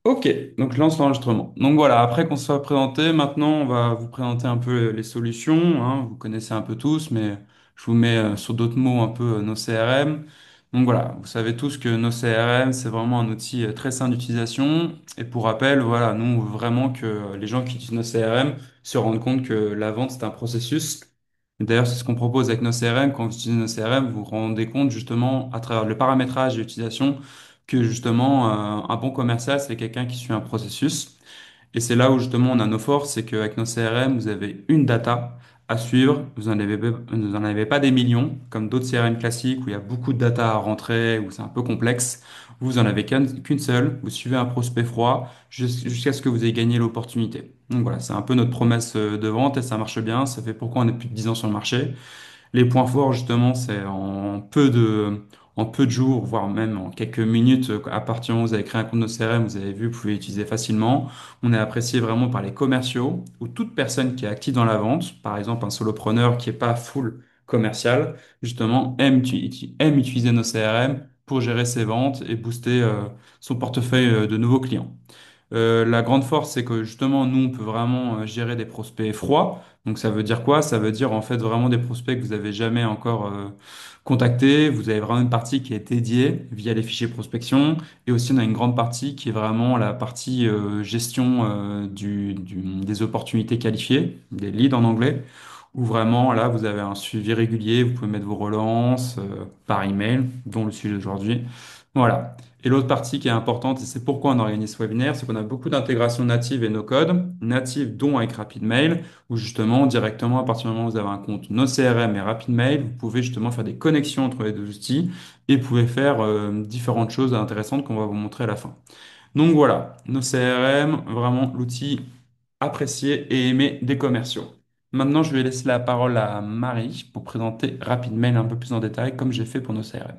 Ok, donc je lance l'enregistrement. Donc voilà, après qu'on se soit présenté, maintenant on va vous présenter un peu les solutions, hein. Vous connaissez un peu tous, mais je vous mets sur d'autres mots un peu nos CRM. Donc voilà, vous savez tous que nos CRM, c'est vraiment un outil très simple d'utilisation. Et pour rappel, voilà, nous on veut vraiment que les gens qui utilisent nos CRM se rendent compte que la vente, c'est un processus. Et d'ailleurs, c'est ce qu'on propose avec nos CRM. Quand vous utilisez nos CRM, vous vous rendez compte justement à travers le paramétrage et l'utilisation que justement un bon commercial, c'est quelqu'un qui suit un processus. Et c'est là où justement on a nos forces, c'est qu'avec nos CRM, vous avez une data à suivre. Vous en avez pas des millions, comme d'autres CRM classiques où il y a beaucoup de data à rentrer, où c'est un peu complexe. Vous en avez qu'une seule. Vous suivez un prospect froid jusqu'à ce que vous ayez gagné l'opportunité. Donc voilà, c'est un peu notre promesse de vente et ça marche bien. Ça fait pourquoi on est plus de 10 ans sur le marché. Les points forts, justement, c'est en peu de jours, voire même en quelques minutes, à partir du moment où vous avez créé un compte de CRM, vous avez vu, vous pouvez l'utiliser facilement. On est apprécié vraiment par les commerciaux ou toute personne qui est active dans la vente, par exemple un solopreneur qui est pas full commercial, justement, aime utiliser nos CRM pour gérer ses ventes et booster son portefeuille de nouveaux clients. La grande force, c'est que justement, nous, on peut vraiment gérer des prospects froids. Donc, ça veut dire quoi? Ça veut dire en fait vraiment des prospects que vous avez jamais encore contactés. Vous avez vraiment une partie qui est dédiée via les fichiers prospection. Et aussi, on a une grande partie qui est vraiment la partie gestion des opportunités qualifiées, des leads en anglais, où vraiment là, vous avez un suivi régulier. Vous pouvez mettre vos relances par email, dont le sujet d'aujourd'hui. Voilà. Et l'autre partie qui est importante, et c'est pourquoi on organise ce webinaire, c'est qu'on a beaucoup d'intégrations natives et no-code, natives dont avec RapidMail, où justement, directement, à partir du moment où vous avez un compte NoCRM et RapidMail, vous pouvez justement faire des connexions entre les deux outils et vous pouvez faire différentes choses intéressantes qu'on va vous montrer à la fin. Donc voilà, NoCRM, vraiment l'outil apprécié et aimé des commerciaux. Maintenant, je vais laisser la parole à Marie pour présenter RapidMail un peu plus en détail, comme j'ai fait pour NoCRM.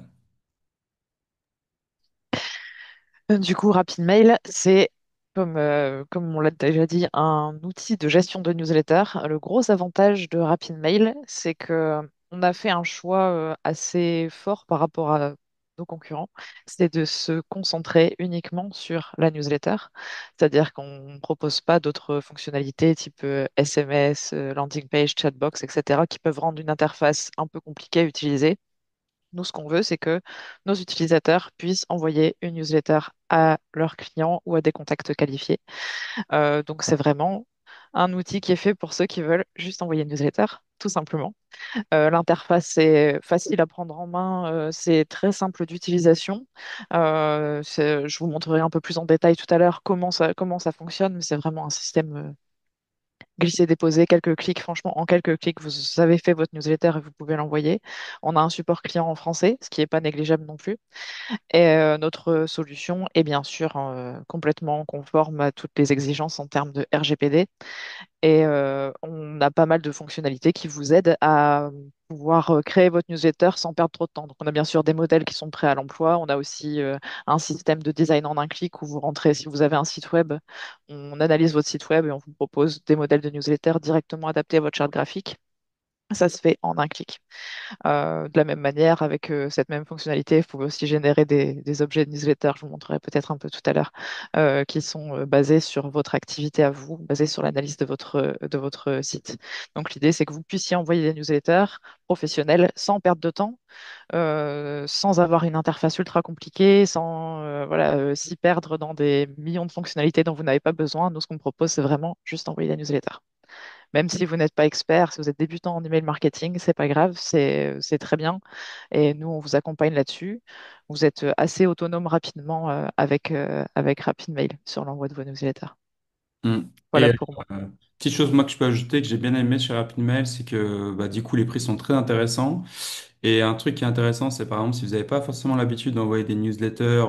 Du coup, RapidMail, c'est, comme on l'a déjà dit, un outil de gestion de newsletter. Le gros avantage de RapidMail, c'est que on a fait un choix assez fort par rapport à nos concurrents, c'est de se concentrer uniquement sur la newsletter. C'est-à-dire qu'on ne propose pas d'autres fonctionnalités type SMS, landing page, chatbox, etc., qui peuvent rendre une interface un peu compliquée à utiliser. Nous, ce qu'on veut, c'est que nos utilisateurs puissent envoyer une newsletter à leurs clients ou à des contacts qualifiés. Donc, c'est vraiment un outil qui est fait pour ceux qui veulent juste envoyer une newsletter, tout simplement. L'interface est facile à prendre en main, c'est très simple d'utilisation. Je vous montrerai un peu plus en détail tout à l'heure comment ça fonctionne, mais c'est vraiment un système glisser-déposer, quelques clics. Franchement, en quelques clics, vous avez fait votre newsletter et vous pouvez l'envoyer. On a un support client en français, ce qui n'est pas négligeable non plus. Et notre solution est bien sûr complètement conforme à toutes les exigences en termes de RGPD. Et on a pas mal de fonctionnalités qui vous aident à pouvoir créer votre newsletter sans perdre trop de temps. Donc, on a bien sûr des modèles qui sont prêts à l'emploi. On a aussi un système de design en un clic où vous rentrez, si vous avez un site web, on analyse votre site web et on vous propose des modèles de newsletter directement adaptés à votre charte graphique. Ça se fait en un clic. De la même manière, avec cette même fonctionnalité, vous pouvez aussi générer des objets de newsletter, je vous montrerai peut-être un peu tout à l'heure, qui sont basés sur votre activité à vous, basés sur l'analyse de votre site. Donc l'idée, c'est que vous puissiez envoyer des newsletters professionnels sans perdre de temps, sans avoir une interface ultra compliquée, sans voilà, s'y perdre dans des millions de fonctionnalités dont vous n'avez pas besoin. Nous, ce qu'on propose, c'est vraiment juste envoyer des newsletters. Même si vous n'êtes pas expert, si vous êtes débutant en email marketing, c'est pas grave, c'est très bien. Et nous, on vous accompagne là-dessus. Vous êtes assez autonome rapidement avec RapidMail sur l'envoi de vos newsletters. Mm. Voilà Et pour moi. petite chose moi que je peux ajouter que j'ai bien aimé chez RapidMail, c'est que bah, du coup les prix sont très intéressants. Et un truc qui est intéressant, c'est par exemple si vous n'avez pas forcément l'habitude d'envoyer des newsletters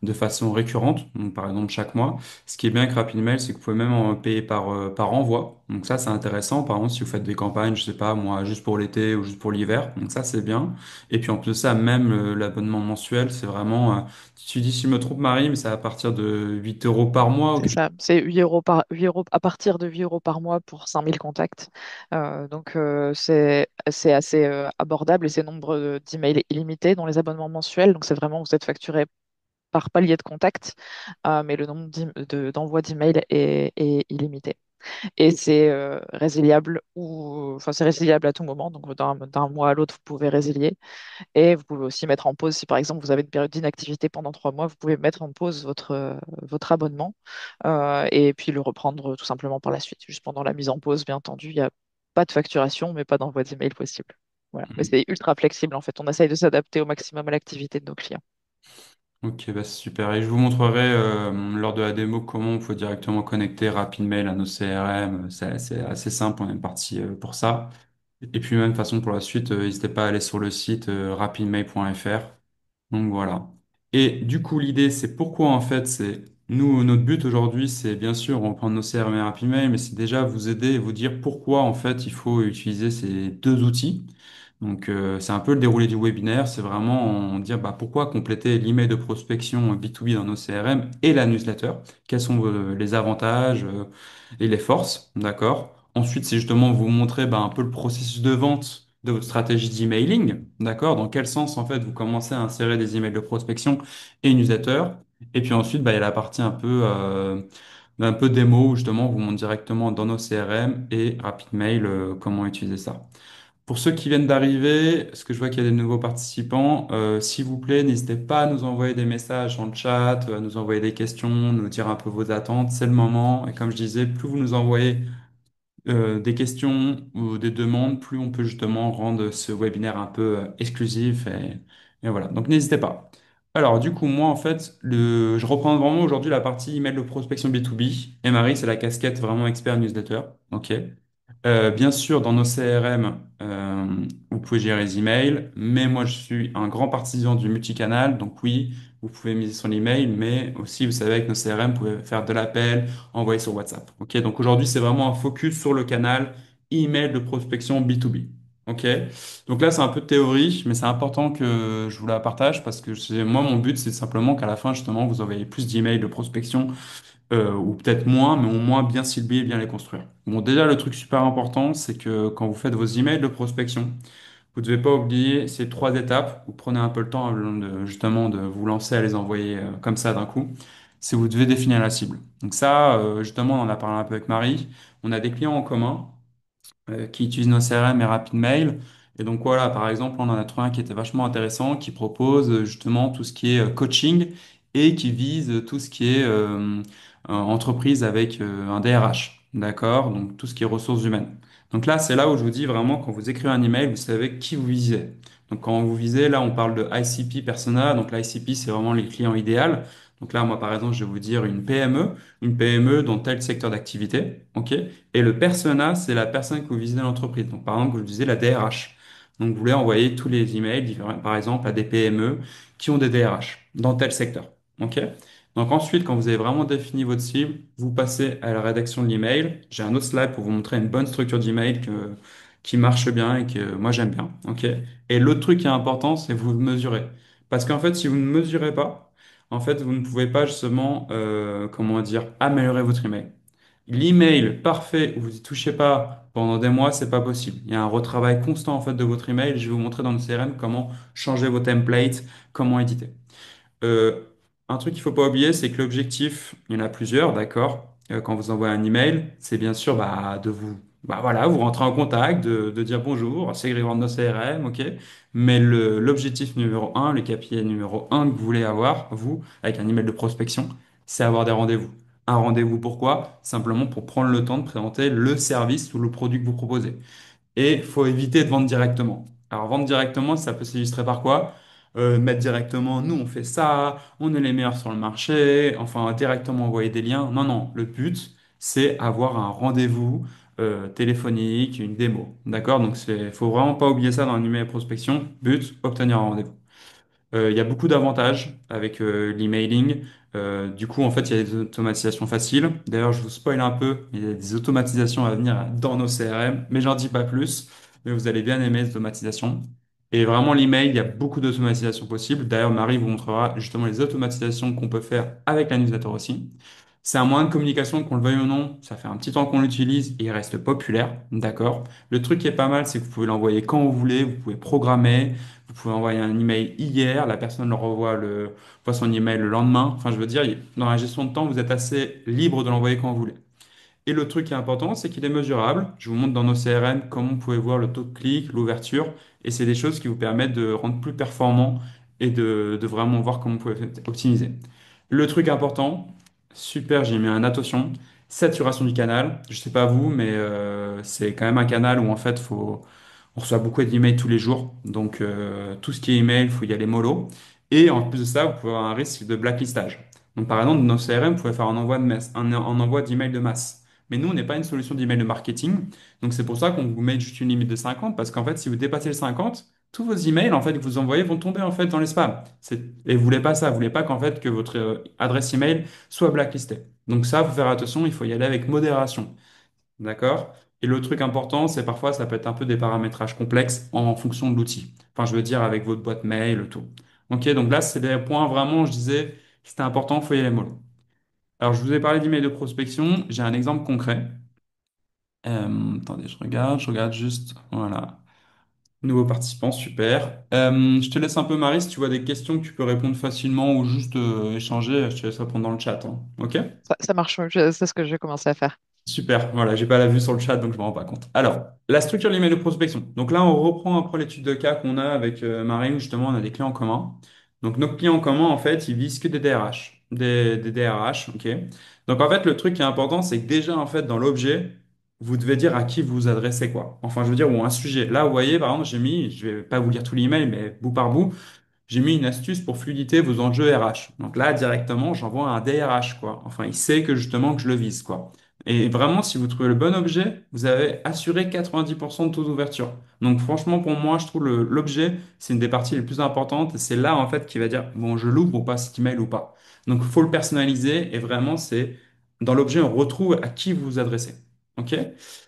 de façon récurrente, donc par exemple chaque mois, ce qui est bien avec RapidMail, c'est que vous pouvez même en payer par envoi. Donc ça c'est intéressant. Par exemple si vous faites des campagnes, je sais pas moi, juste pour l'été ou juste pour l'hiver, donc ça c'est bien. Et puis en plus de ça, même l'abonnement mensuel, c'est vraiment, tu dis si je me trompe Marie, mais c'est à partir de 8 euros par mois ou C'est quelque chose. ça, c'est 8 euros, à partir de 8 euros par mois pour 5000 contacts. Donc c'est assez abordable et c'est nombre d'emails illimités dans les abonnements mensuels. Donc c'est vraiment, vous êtes facturé par palier de contact, mais le nombre d'envois d'emails est illimité. Et c'est résiliable enfin c'est résiliable à tout moment. Donc d'un mois à l'autre, vous pouvez résilier. Et vous pouvez aussi mettre en pause si par exemple vous avez une période d'inactivité pendant 3 mois, vous pouvez mettre en pause votre abonnement et puis le reprendre tout simplement par la suite. Juste pendant la mise en pause, bien entendu, il n'y a pas de facturation, mais pas d'envoi d'email possible. Voilà. Mais c'est ultra flexible en fait. On essaye de s'adapter au maximum à l'activité de nos clients. Ok, bah c'est super. Et je vous montrerai lors de la démo comment on peut directement connecter RapidMail à nos CRM. C'est assez simple, on est parti pour ça. Et puis même de toute façon pour la suite, n'hésitez pas à aller sur le site rapidmail.fr. Donc voilà. Et du coup, l'idée, c'est pourquoi en fait, c'est nous, notre but aujourd'hui, c'est bien sûr, on prend nos CRM et RapidMail, mais c'est déjà vous aider et vous dire pourquoi en fait il faut utiliser ces deux outils. Donc c'est un peu le déroulé du webinaire, c'est vraiment en dire bah, pourquoi compléter l'email de prospection B2B dans nos CRM et la newsletter, quels sont les avantages et les forces, d'accord? Ensuite, c'est justement vous montrer bah, un peu le processus de vente de votre stratégie d'emailing, d'accord? Dans quel sens, en fait, vous commencez à insérer des emails de prospection et newsletter. Et puis ensuite, bah, il y a la partie un peu démo, où justement, on vous montre directement dans nos CRM et RapidMail comment utiliser ça. Pour ceux qui viennent d'arriver, parce que je vois qu'il y a des nouveaux participants, s'il vous plaît, n'hésitez pas à nous envoyer des messages en chat, à nous envoyer des questions, nous dire un peu vos attentes. C'est le moment. Et comme je disais, plus vous nous envoyez des questions ou des demandes, plus on peut justement rendre ce webinaire un peu exclusif et voilà. Donc n'hésitez pas. Alors du coup, moi en fait, je reprends vraiment aujourd'hui la partie email de prospection B2B et Marie, c'est la casquette vraiment expert newsletter. Ok. Bien sûr, dans nos CRM, vous pouvez gérer les emails, mais moi je suis un grand partisan du multicanal, donc oui, vous pouvez miser sur l'email, mais aussi, vous savez, avec nos CRM, vous pouvez faire de l'appel, envoyer sur WhatsApp. Ok, donc aujourd'hui, c'est vraiment un focus sur le canal email de prospection B2B. Ok, donc là, c'est un peu de théorie, mais c'est important que je vous la partage parce que moi, mon but, c'est simplement qu'à la fin, justement, vous envoyez plus d'emails de prospection ou peut-être moins, mais au moins bien cibler et bien les construire. Bon, déjà, le truc super important, c'est que quand vous faites vos emails de prospection, vous ne devez pas oublier ces trois étapes. Vous prenez un peu le temps justement de vous lancer à les envoyer comme ça d'un coup. C'est vous devez définir la cible. Donc ça, justement, on en a parlé un peu avec Marie. On a des clients en commun qui utilisent nos CRM et RapidMail. Et donc voilà, par exemple, on en a trouvé un qui était vachement intéressant, qui propose justement tout ce qui est coaching et qui vise tout ce qui est entreprise avec un DRH. D'accord? Donc tout ce qui est ressources humaines. Donc là, c'est là où je vous dis vraiment, quand vous écrivez un email, vous savez qui vous visez. Donc quand vous visez, là, on parle de ICP persona. Donc l'ICP, c'est vraiment les clients idéaux. Donc là, moi, par exemple, je vais vous dire une PME dans tel secteur d'activité. OK? Et le persona, c'est la personne que vous visez dans l'entreprise. Donc, par exemple, vous visez la DRH. Donc, vous voulez envoyer tous les emails, par exemple, à des PME qui ont des DRH dans tel secteur. OK? Donc, ensuite, quand vous avez vraiment défini votre cible, vous passez à la rédaction de l'email. J'ai un autre slide pour vous montrer une bonne structure d'email qui marche bien et que moi j'aime bien. OK? Et l'autre truc qui est important, c'est vous mesurer. Parce qu'en fait, si vous ne mesurez pas, en fait, vous ne pouvez pas justement, comment dire, améliorer votre email. L'email parfait où vous y touchez pas pendant des mois, c'est pas possible. Il y a un retravail constant en fait de votre email. Je vais vous montrer dans le CRM comment changer vos templates, comment éditer. Euh, un truc qu'il faut pas oublier, c'est que l'objectif, il y en a plusieurs, d'accord? Quand vous envoyez un email, c'est bien sûr bah, bah voilà, vous rentrez en contact, de dire bonjour, c'est Grégoire de nos CRM, ok? Mais l'objectif numéro un, le KPI numéro un que vous voulez avoir, vous, avec un email de prospection, c'est avoir des rendez-vous. Un rendez-vous pourquoi? Simplement pour prendre le temps de présenter le service ou le produit que vous proposez. Et il faut éviter de vendre directement. Alors, vendre directement, ça peut s'illustrer par quoi? Mettre directement, nous, on fait ça, on est les meilleurs sur le marché, enfin, directement envoyer des liens. Non, non, le but, c'est avoir un rendez-vous téléphonique, une démo. D'accord? Donc, faut vraiment pas oublier ça dans un email prospection. But, obtenir un rendez-vous. Il y a beaucoup d'avantages avec l'emailing. Du coup, en fait, il y a des automatisations faciles. D'ailleurs, je vous spoil un peu, il y a des automatisations à venir dans nos CRM, mais j'en dis pas plus. Mais vous allez bien aimer les automatisations. Et vraiment, l'email, il y a beaucoup d'automatisations possibles. D'ailleurs, Marie vous montrera justement les automatisations qu'on peut faire avec la newsletter aussi. C'est un moyen de communication, qu'on le veuille ou non, ça fait un petit temps qu'on l'utilise et il reste populaire, d'accord? Le truc qui est pas mal, c'est que vous pouvez l'envoyer quand vous voulez, vous pouvez programmer, vous pouvez envoyer un email hier, la personne le revoit voit son email le lendemain. Enfin, je veux dire, dans la gestion de temps, vous êtes assez libre de l'envoyer quand vous voulez. Et le truc qui est important, c'est qu'il est mesurable. Je vous montre dans nos CRM comment vous pouvez voir le taux de clic, l'ouverture, et c'est des choses qui vous permettent de rendre plus performant et de vraiment voir comment vous pouvez optimiser. Le truc important, super, j'ai mis un attention, saturation du canal. Je sais pas vous, mais c'est quand même un canal où en fait, on reçoit beaucoup d'emails tous les jours. Donc tout ce qui est email, il faut y aller mollo. Et en plus de ça, vous pouvez avoir un risque de blacklistage. Donc par exemple, dans nos CRM, vous pouvez faire un envoi de masse, un envoi d'email de masse. Mais nous, on n'est pas une solution d'email de marketing. Donc, c'est pour ça qu'on vous met juste une limite de 50, parce qu'en fait, si vous dépassez le 50, tous vos emails, en fait, que vous envoyez vont tomber, en fait, dans les spams. Et vous voulez pas ça. Vous voulez pas qu'en fait, que votre adresse email soit blacklistée. Donc, ça, faut faire attention. Il faut y aller avec modération. D'accord? Et le truc important, c'est parfois, ça peut être un peu des paramétrages complexes en fonction de l'outil. Enfin, je veux dire, avec votre boîte mail, tout. Ok, donc là, c'est des points vraiment, je disais, c'était important, il faut y aller mollo. Alors, je vous ai parlé d'email de prospection. J'ai un exemple concret. Attendez, je regarde juste. Voilà. Nouveau participant, super. Je te laisse un peu, Marie, si tu vois des questions que tu peux répondre facilement ou juste échanger, je te laisse répondre dans le chat, hein. Ok? Ça marche, c'est ce que j'ai commencé à faire. Super, voilà, j'ai pas la vue sur le chat, donc je me rends pas compte. Alors, la structure de l'email de prospection. Donc là, on reprend après l'étude de cas qu'on a avec Marie, où justement on a des clients en commun. Donc nos clients en commun, en fait, ils visent que des DRH, des DRH, ok. Donc en fait, le truc qui est important, c'est que déjà, en fait, dans l'objet, vous devez dire à qui vous vous adressez quoi. Enfin, je veux dire, ou un sujet. Là, vous voyez, par exemple, j'ai mis, je vais pas vous lire tout l'email, mais bout par bout, j'ai mis une astuce pour fluiditer vos enjeux RH. Donc là, directement, j'envoie un DRH, quoi. Enfin, il sait que justement que je le vise, quoi. Et vraiment, si vous trouvez le bon objet, vous avez assuré 90% de taux d'ouverture. Donc franchement, pour moi, je trouve l'objet, c'est une des parties les plus importantes. Et c'est là, en fait, qui va dire, bon, je l'ouvre ou pas, cet email ou pas. Donc, il faut le personnaliser. Et vraiment, c'est dans l'objet, on retrouve à qui vous vous adressez. OK?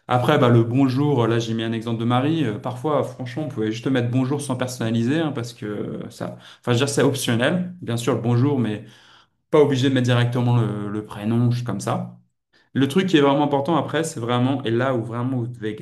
Après, bah, le bonjour, là j'ai mis un exemple de Marie. Parfois, franchement, vous pouvez juste mettre bonjour sans personnaliser, hein, parce que ça, enfin, je veux dire, c'est optionnel, bien sûr, le bonjour, mais pas obligé de mettre directement le prénom, juste comme ça. Le truc qui est vraiment important après, c'est vraiment, et là où vraiment vous devez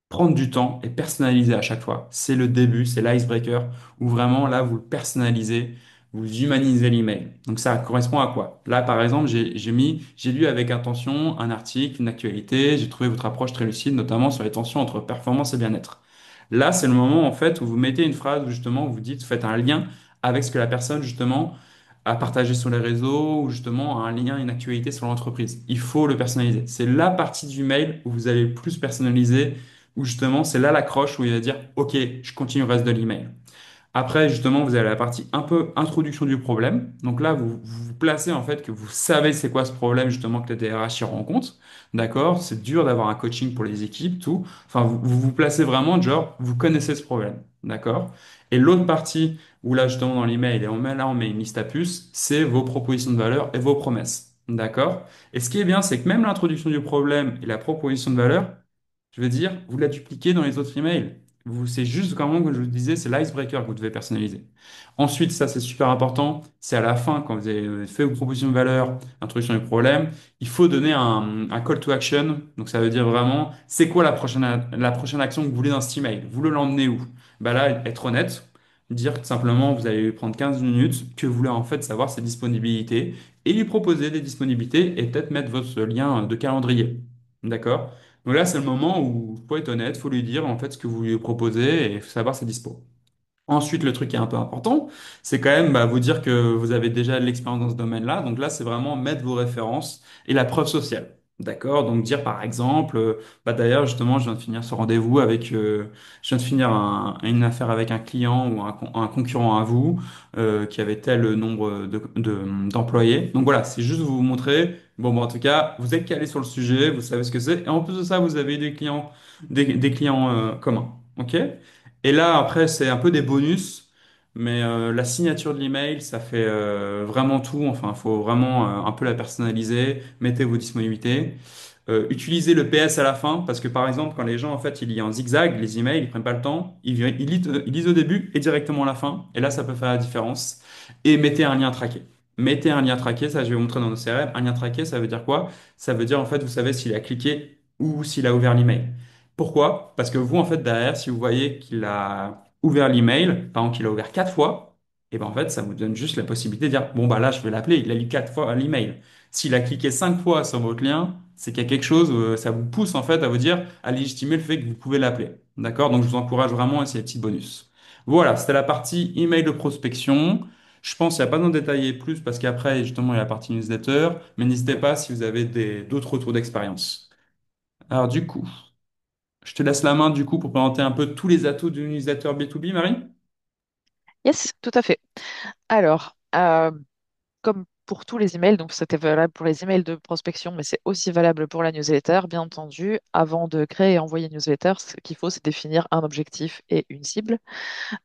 prendre du temps et personnaliser à chaque fois. C'est le début, c'est l'icebreaker, où vraiment là, vous le personnalisez, vous humanisez l'email. Donc ça correspond à quoi? Là, par exemple, j'ai lu avec attention un article, une actualité, j'ai trouvé votre approche très lucide, notamment sur les tensions entre performance et bien-être. Là, c'est le moment, en fait, où vous mettez une phrase où justement, vous dites, faites un lien avec ce que la personne, justement, a partagé sur les réseaux ou justement un lien, une actualité sur l'entreprise. Il faut le personnaliser. C'est la partie du mail où vous allez le plus personnaliser où justement c'est là l'accroche où il va dire OK, je continue le reste de l'email. Après, justement, vous avez la partie un peu introduction du problème. Donc là, vous placez en fait que vous savez c'est quoi ce problème justement que les DRH y rencontrent. D'accord? C'est dur d'avoir un coaching pour les équipes, tout. Enfin, vous placez vraiment genre, vous connaissez ce problème. D'accord? Et l'autre partie où là, justement, dans l'email, et on met une liste à puces, c'est vos propositions de valeur et vos promesses. D'accord? Et ce qui est bien, c'est que même l'introduction du problème et la proposition de valeur, je veux dire, vous la dupliquez dans les autres emails. C'est juste, comme je vous disais, c'est l'icebreaker que vous devez personnaliser. Ensuite, ça c'est super important, c'est à la fin, quand vous avez fait vos propositions de valeur, introduction du problème, il faut donner un call to action. Donc ça veut dire vraiment, c'est quoi la prochaine action que vous voulez dans cet email? Vous le l'emmenez où? Bah là, être honnête, dire que simplement vous allez lui prendre 15 minutes, que vous voulez en fait savoir ses disponibilités, et lui proposer des disponibilités, et peut-être mettre votre lien de calendrier. D'accord? Donc là, c'est le moment où il faut être honnête, il faut lui dire en fait ce que vous lui proposez et savoir ses dispo. Ensuite, le truc qui est un peu important, c'est quand même bah, vous dire que vous avez déjà de l'expérience dans ce domaine-là. Donc là, c'est vraiment mettre vos références et la preuve sociale. D'accord? Donc dire par exemple, bah d'ailleurs justement, je viens de finir ce rendez-vous avec, je viens de finir une affaire avec un client ou un concurrent à vous qui avait tel nombre d'employés. Donc voilà, c'est juste vous montrer, bon, en tout cas, vous êtes calé sur le sujet, vous savez ce que c'est, et en plus de ça, vous avez des clients, des clients communs. Ok? Et là, après, c'est un peu des bonus, mais la signature de l'email, ça fait vraiment tout. Enfin, il faut vraiment un peu la personnaliser. Mettez vos disponibilités. Utilisez le PS à la fin, parce que par exemple, quand les gens, en fait, ils lisent en zigzag, les emails, ils prennent pas le temps, ils lisent au début et directement à la fin. Et là, ça peut faire la différence. Et mettez un lien traqué. mettez un lien traqué, ça je vais vous montrer dans nos CRM. Un lien traqué, ça veut dire quoi? Ça veut dire en fait, vous savez s'il a cliqué ou s'il a ouvert l'email. Pourquoi? Parce que vous, en fait, derrière, si vous voyez qu'il a ouvert l'email, par exemple qu'il a ouvert 4 fois, et ben en fait, ça vous donne juste la possibilité de dire, bon bah là, je vais l'appeler, il a lu 4 fois l'email. S'il a cliqué 5 fois sur votre lien, c'est qu'il y a quelque chose, ça vous pousse en fait à vous dire, à légitimer le fait que vous pouvez l'appeler. D'accord? Donc je vous encourage vraiment à ces petits bonus. Voilà, c'était la partie email de prospection. Je pense qu'il n'y a pas besoin de détailler plus parce qu'après, justement, il y a la partie newsletter. Mais n'hésitez pas si vous avez d'autres retours d'expérience. Alors, du coup, je te laisse la main, du coup, pour présenter un peu tous les atouts du newsletter B2B, Marie. Yes, tout à fait. Alors, comme pour tous les emails, donc c'était valable pour les emails de prospection, mais c'est aussi valable pour la newsletter. Bien entendu, avant de créer et envoyer une newsletter, ce qu'il faut, c'est définir un objectif et une cible.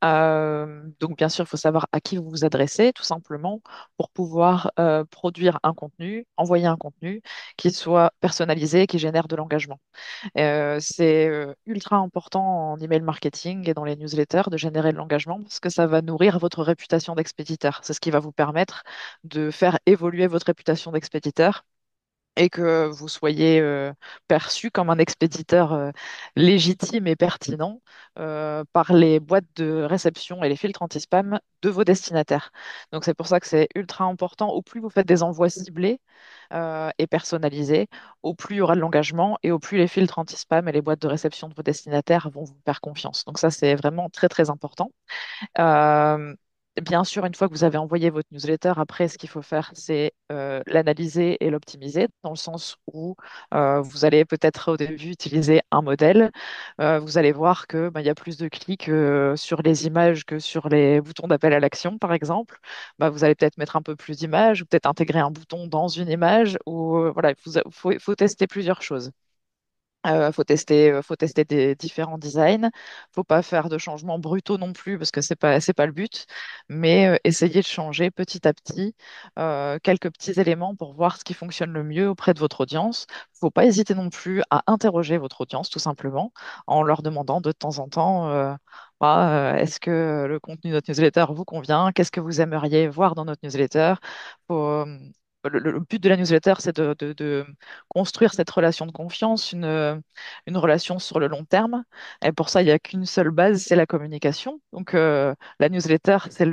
Donc, bien sûr, il faut savoir à qui vous vous adressez, tout simplement, pour pouvoir produire un contenu, envoyer un contenu qui soit personnalisé, qui génère de l'engagement. C'est ultra important en email marketing et dans les newsletters de générer de l'engagement parce que ça va nourrir votre réputation d'expéditeur. C'est ce qui va vous permettre de faire évoluer votre réputation d'expéditeur et que vous soyez perçu comme un expéditeur légitime et pertinent par les boîtes de réception et les filtres anti-spam de vos destinataires. Donc c'est pour ça que c'est ultra important. Au plus vous faites des envois ciblés et personnalisés, au plus il y aura de l'engagement et au plus les filtres anti-spam et les boîtes de réception de vos destinataires vont vous faire confiance. Donc ça, c'est vraiment très, très important. Euh, Bien sûr, une fois que vous avez envoyé votre newsletter, après, ce qu'il faut faire, c'est l'analyser et l'optimiser, dans le sens où vous allez peut-être au début utiliser un modèle. Vous allez voir que il y a plus de clics sur les images que sur les boutons d'appel à l'action, par exemple. Vous allez peut-être mettre un peu plus d'images, ou peut-être intégrer un bouton dans une image, ou voilà, faut tester plusieurs choses. Faut tester des différents designs. Faut pas faire de changements brutaux non plus parce que c'est pas le but, mais essayer de changer petit à petit quelques petits éléments pour voir ce qui fonctionne le mieux auprès de votre audience. Faut pas hésiter non plus à interroger votre audience tout simplement en leur demandant de temps en temps est-ce que le contenu de notre newsletter vous convient? Qu'est-ce que vous aimeriez voir dans notre newsletter? Faut, le but de la newsletter, c'est de construire cette relation de confiance, une relation sur le long terme. Et pour ça, il n'y a qu'une seule base, c'est la communication. Donc, la newsletter, c'est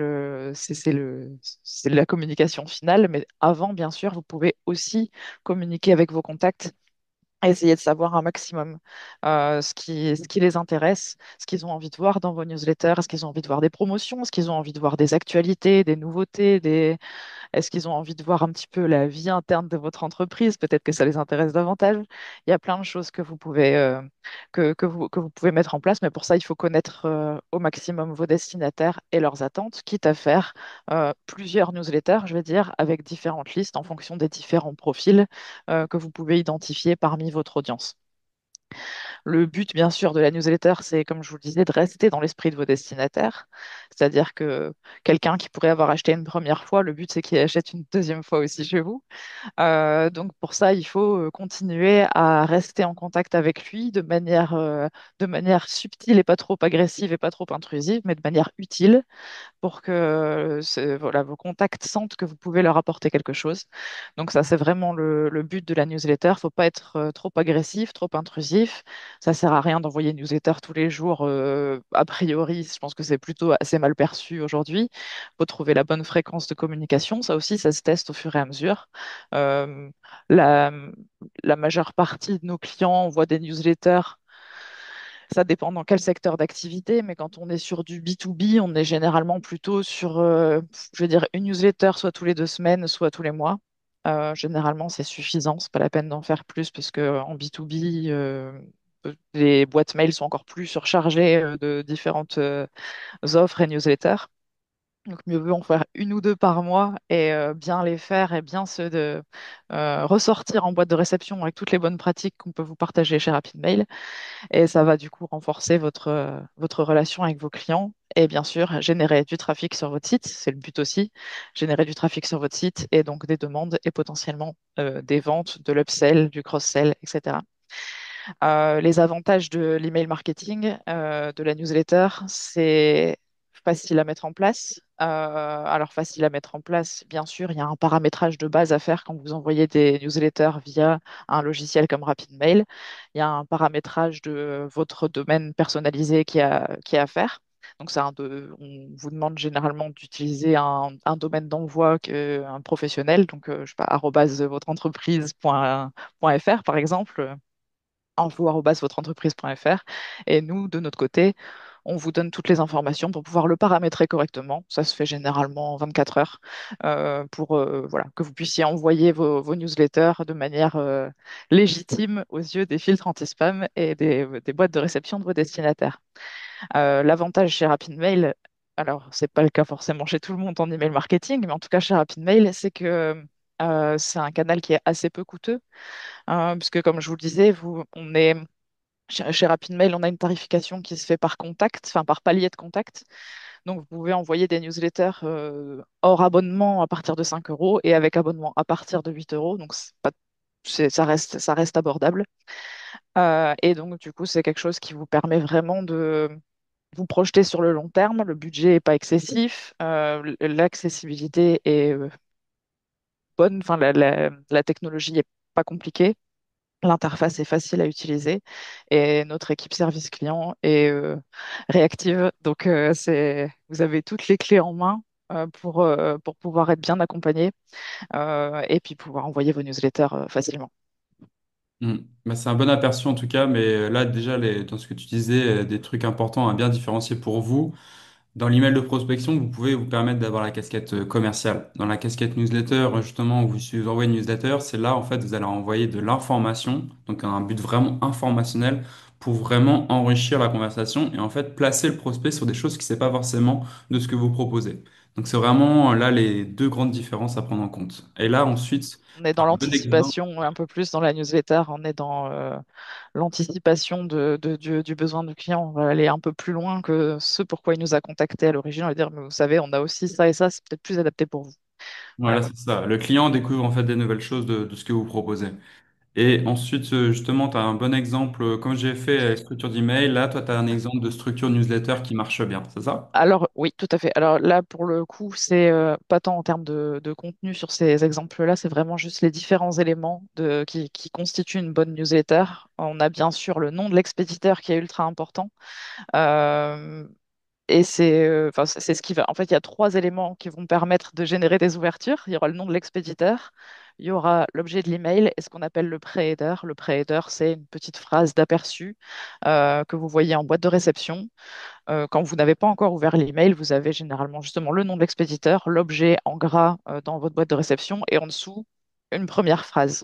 la communication finale. Mais avant, bien sûr, vous pouvez aussi communiquer avec vos contacts. Essayer de savoir un maximum ce qui les intéresse, ce qu'ils ont envie de voir dans vos newsletters, est-ce qu'ils ont envie de voir des promotions, est-ce qu'ils ont envie de voir des actualités, des nouveautés, est-ce qu'ils ont envie de voir un petit peu la vie interne de votre entreprise? Peut-être que ça les intéresse davantage. Il y a plein de choses que vous pouvez, que vous pouvez mettre en place, mais pour ça, il faut connaître au maximum vos destinataires et leurs attentes, quitte à faire plusieurs newsletters, je vais dire, avec différentes listes en fonction des différents profils que vous pouvez identifier parmi votre audience. Le but, bien sûr, de la newsletter, c'est, comme je vous le disais, de rester dans l'esprit de vos destinataires. C'est-à-dire que quelqu'un qui pourrait avoir acheté une première fois, le but, c'est qu'il achète une deuxième fois aussi chez vous. Donc, pour ça, il faut continuer à rester en contact avec lui de manière subtile et pas trop agressive et pas trop intrusive, mais de manière utile pour que voilà, vos contacts sentent que vous pouvez leur apporter quelque chose. Donc ça, c'est vraiment le but de la newsletter. Faut pas être trop agressif, trop intrusif. Ça sert à rien d'envoyer une newsletter tous les jours. A priori, je pense que c'est plutôt assez mal perçu aujourd'hui. Faut trouver la bonne fréquence de communication. Ça aussi, ça se teste au fur et à mesure. Euh, la, la majeure partie de nos clients envoient des newsletters. Ça dépend dans quel secteur d'activité, mais quand on est sur du B2B, on est généralement plutôt sur, je veux dire, une newsletter soit tous les 2 semaines, soit tous les mois. Généralement, c'est suffisant, c'est pas la peine d'en faire plus parce que en B2B, les boîtes mail sont encore plus surchargées de différentes offres et newsletters. Donc, mieux vaut en faire une ou deux par mois et bien les faire et bien ressortir en boîte de réception avec toutes les bonnes pratiques qu'on peut vous partager chez RapidMail. Et ça va du coup renforcer votre relation avec vos clients et bien sûr générer du trafic sur votre site. C'est le but aussi, générer du trafic sur votre site et donc des demandes et potentiellement des ventes, de l'upsell, du cross-sell, etc. Les avantages de l'email marketing, de la newsletter, c'est facile à mettre en place. Alors facile à mettre en place, bien sûr, il y a un paramétrage de base à faire quand vous envoyez des newsletters via un logiciel comme RapidMail. Il y a un paramétrage de votre domaine personnalisé qui est à faire. Donc, on vous demande généralement d'utiliser un domaine d'envoi, un professionnel, donc je sais pas, arobase votreentreprise.fr par exemple, info@votreentreprise.fr. Et nous, de notre côté, on vous donne toutes les informations pour pouvoir le paramétrer correctement. Ça se fait généralement en 24 heures pour voilà, que vous puissiez envoyer vos newsletters de manière légitime aux yeux des filtres anti-spam et des boîtes de réception de vos destinataires. L'avantage chez RapidMail, alors c'est pas le cas forcément chez tout le monde en email marketing, mais en tout cas chez RapidMail, c'est que c'est un canal qui est assez peu coûteux, puisque comme je vous le disais, chez RapidMail, on a une tarification qui se fait par contact, enfin par palier de contact. Donc vous pouvez envoyer des newsletters hors abonnement à partir de 5 euros et avec abonnement à partir de 8 euros. Donc ça reste abordable. Et donc du coup, c'est quelque chose qui vous permet vraiment de vous projeter sur le long terme. Le budget n'est pas excessif, l'accessibilité est bonne, enfin la technologie n'est pas compliquée. L'interface est facile à utiliser et notre équipe service client est réactive. Donc, vous avez toutes les clés en main pour pouvoir être bien accompagné et puis pouvoir envoyer vos newsletters facilement. Hmm. Bah, c'est un bon aperçu en tout cas, mais là déjà, dans ce que tu disais, des trucs importants à bien différencier pour vous. Dans l'email de prospection, vous pouvez vous permettre d'avoir la casquette commerciale. Dans la casquette newsletter, justement, où vous envoyez une newsletter, c'est là, en fait, vous allez envoyer de l'information, donc un but vraiment informationnel, pour vraiment enrichir la conversation et en fait placer le prospect sur des choses qui ne sait pas forcément de ce que vous proposez. Donc c'est vraiment là les deux grandes différences à prendre en compte. Et là, ensuite, On est tu as dans un bon exemple. l'anticipation un peu plus dans la newsletter, on est dans l'anticipation du besoin du client. On va aller un peu plus loin que ce pourquoi il nous a contacté à l'origine. On va dire, mais vous savez, on a aussi ça et ça, c'est peut-être plus adapté pour vous. Voilà. Voilà, c'est ça. Le client découvre en fait des nouvelles choses de ce que vous proposez. Et ensuite, justement, tu as un bon exemple, comme j'ai fait structure d'email, là, toi, tu as un exemple de structure newsletter qui marche bien, c'est ça? Alors oui, tout à fait. Alors là, pour le coup, c'est pas tant en termes de contenu sur ces exemples-là, c'est vraiment juste les différents éléments qui constituent une bonne newsletter. On a bien sûr le nom de l'expéditeur qui est ultra important. Euh, et enfin, c'est ce qui va. En fait, il y a trois éléments qui vont permettre de générer des ouvertures. Il y aura le nom de l'expéditeur, il y aura l'objet de l'email et ce qu'on appelle le pré-header. Le pré-header, c'est une petite phrase d'aperçu que vous voyez en boîte de réception. Quand vous n'avez pas encore ouvert l'email, vous avez généralement justement le nom de l'expéditeur, l'objet en gras dans votre boîte de réception et en dessous, une première phrase.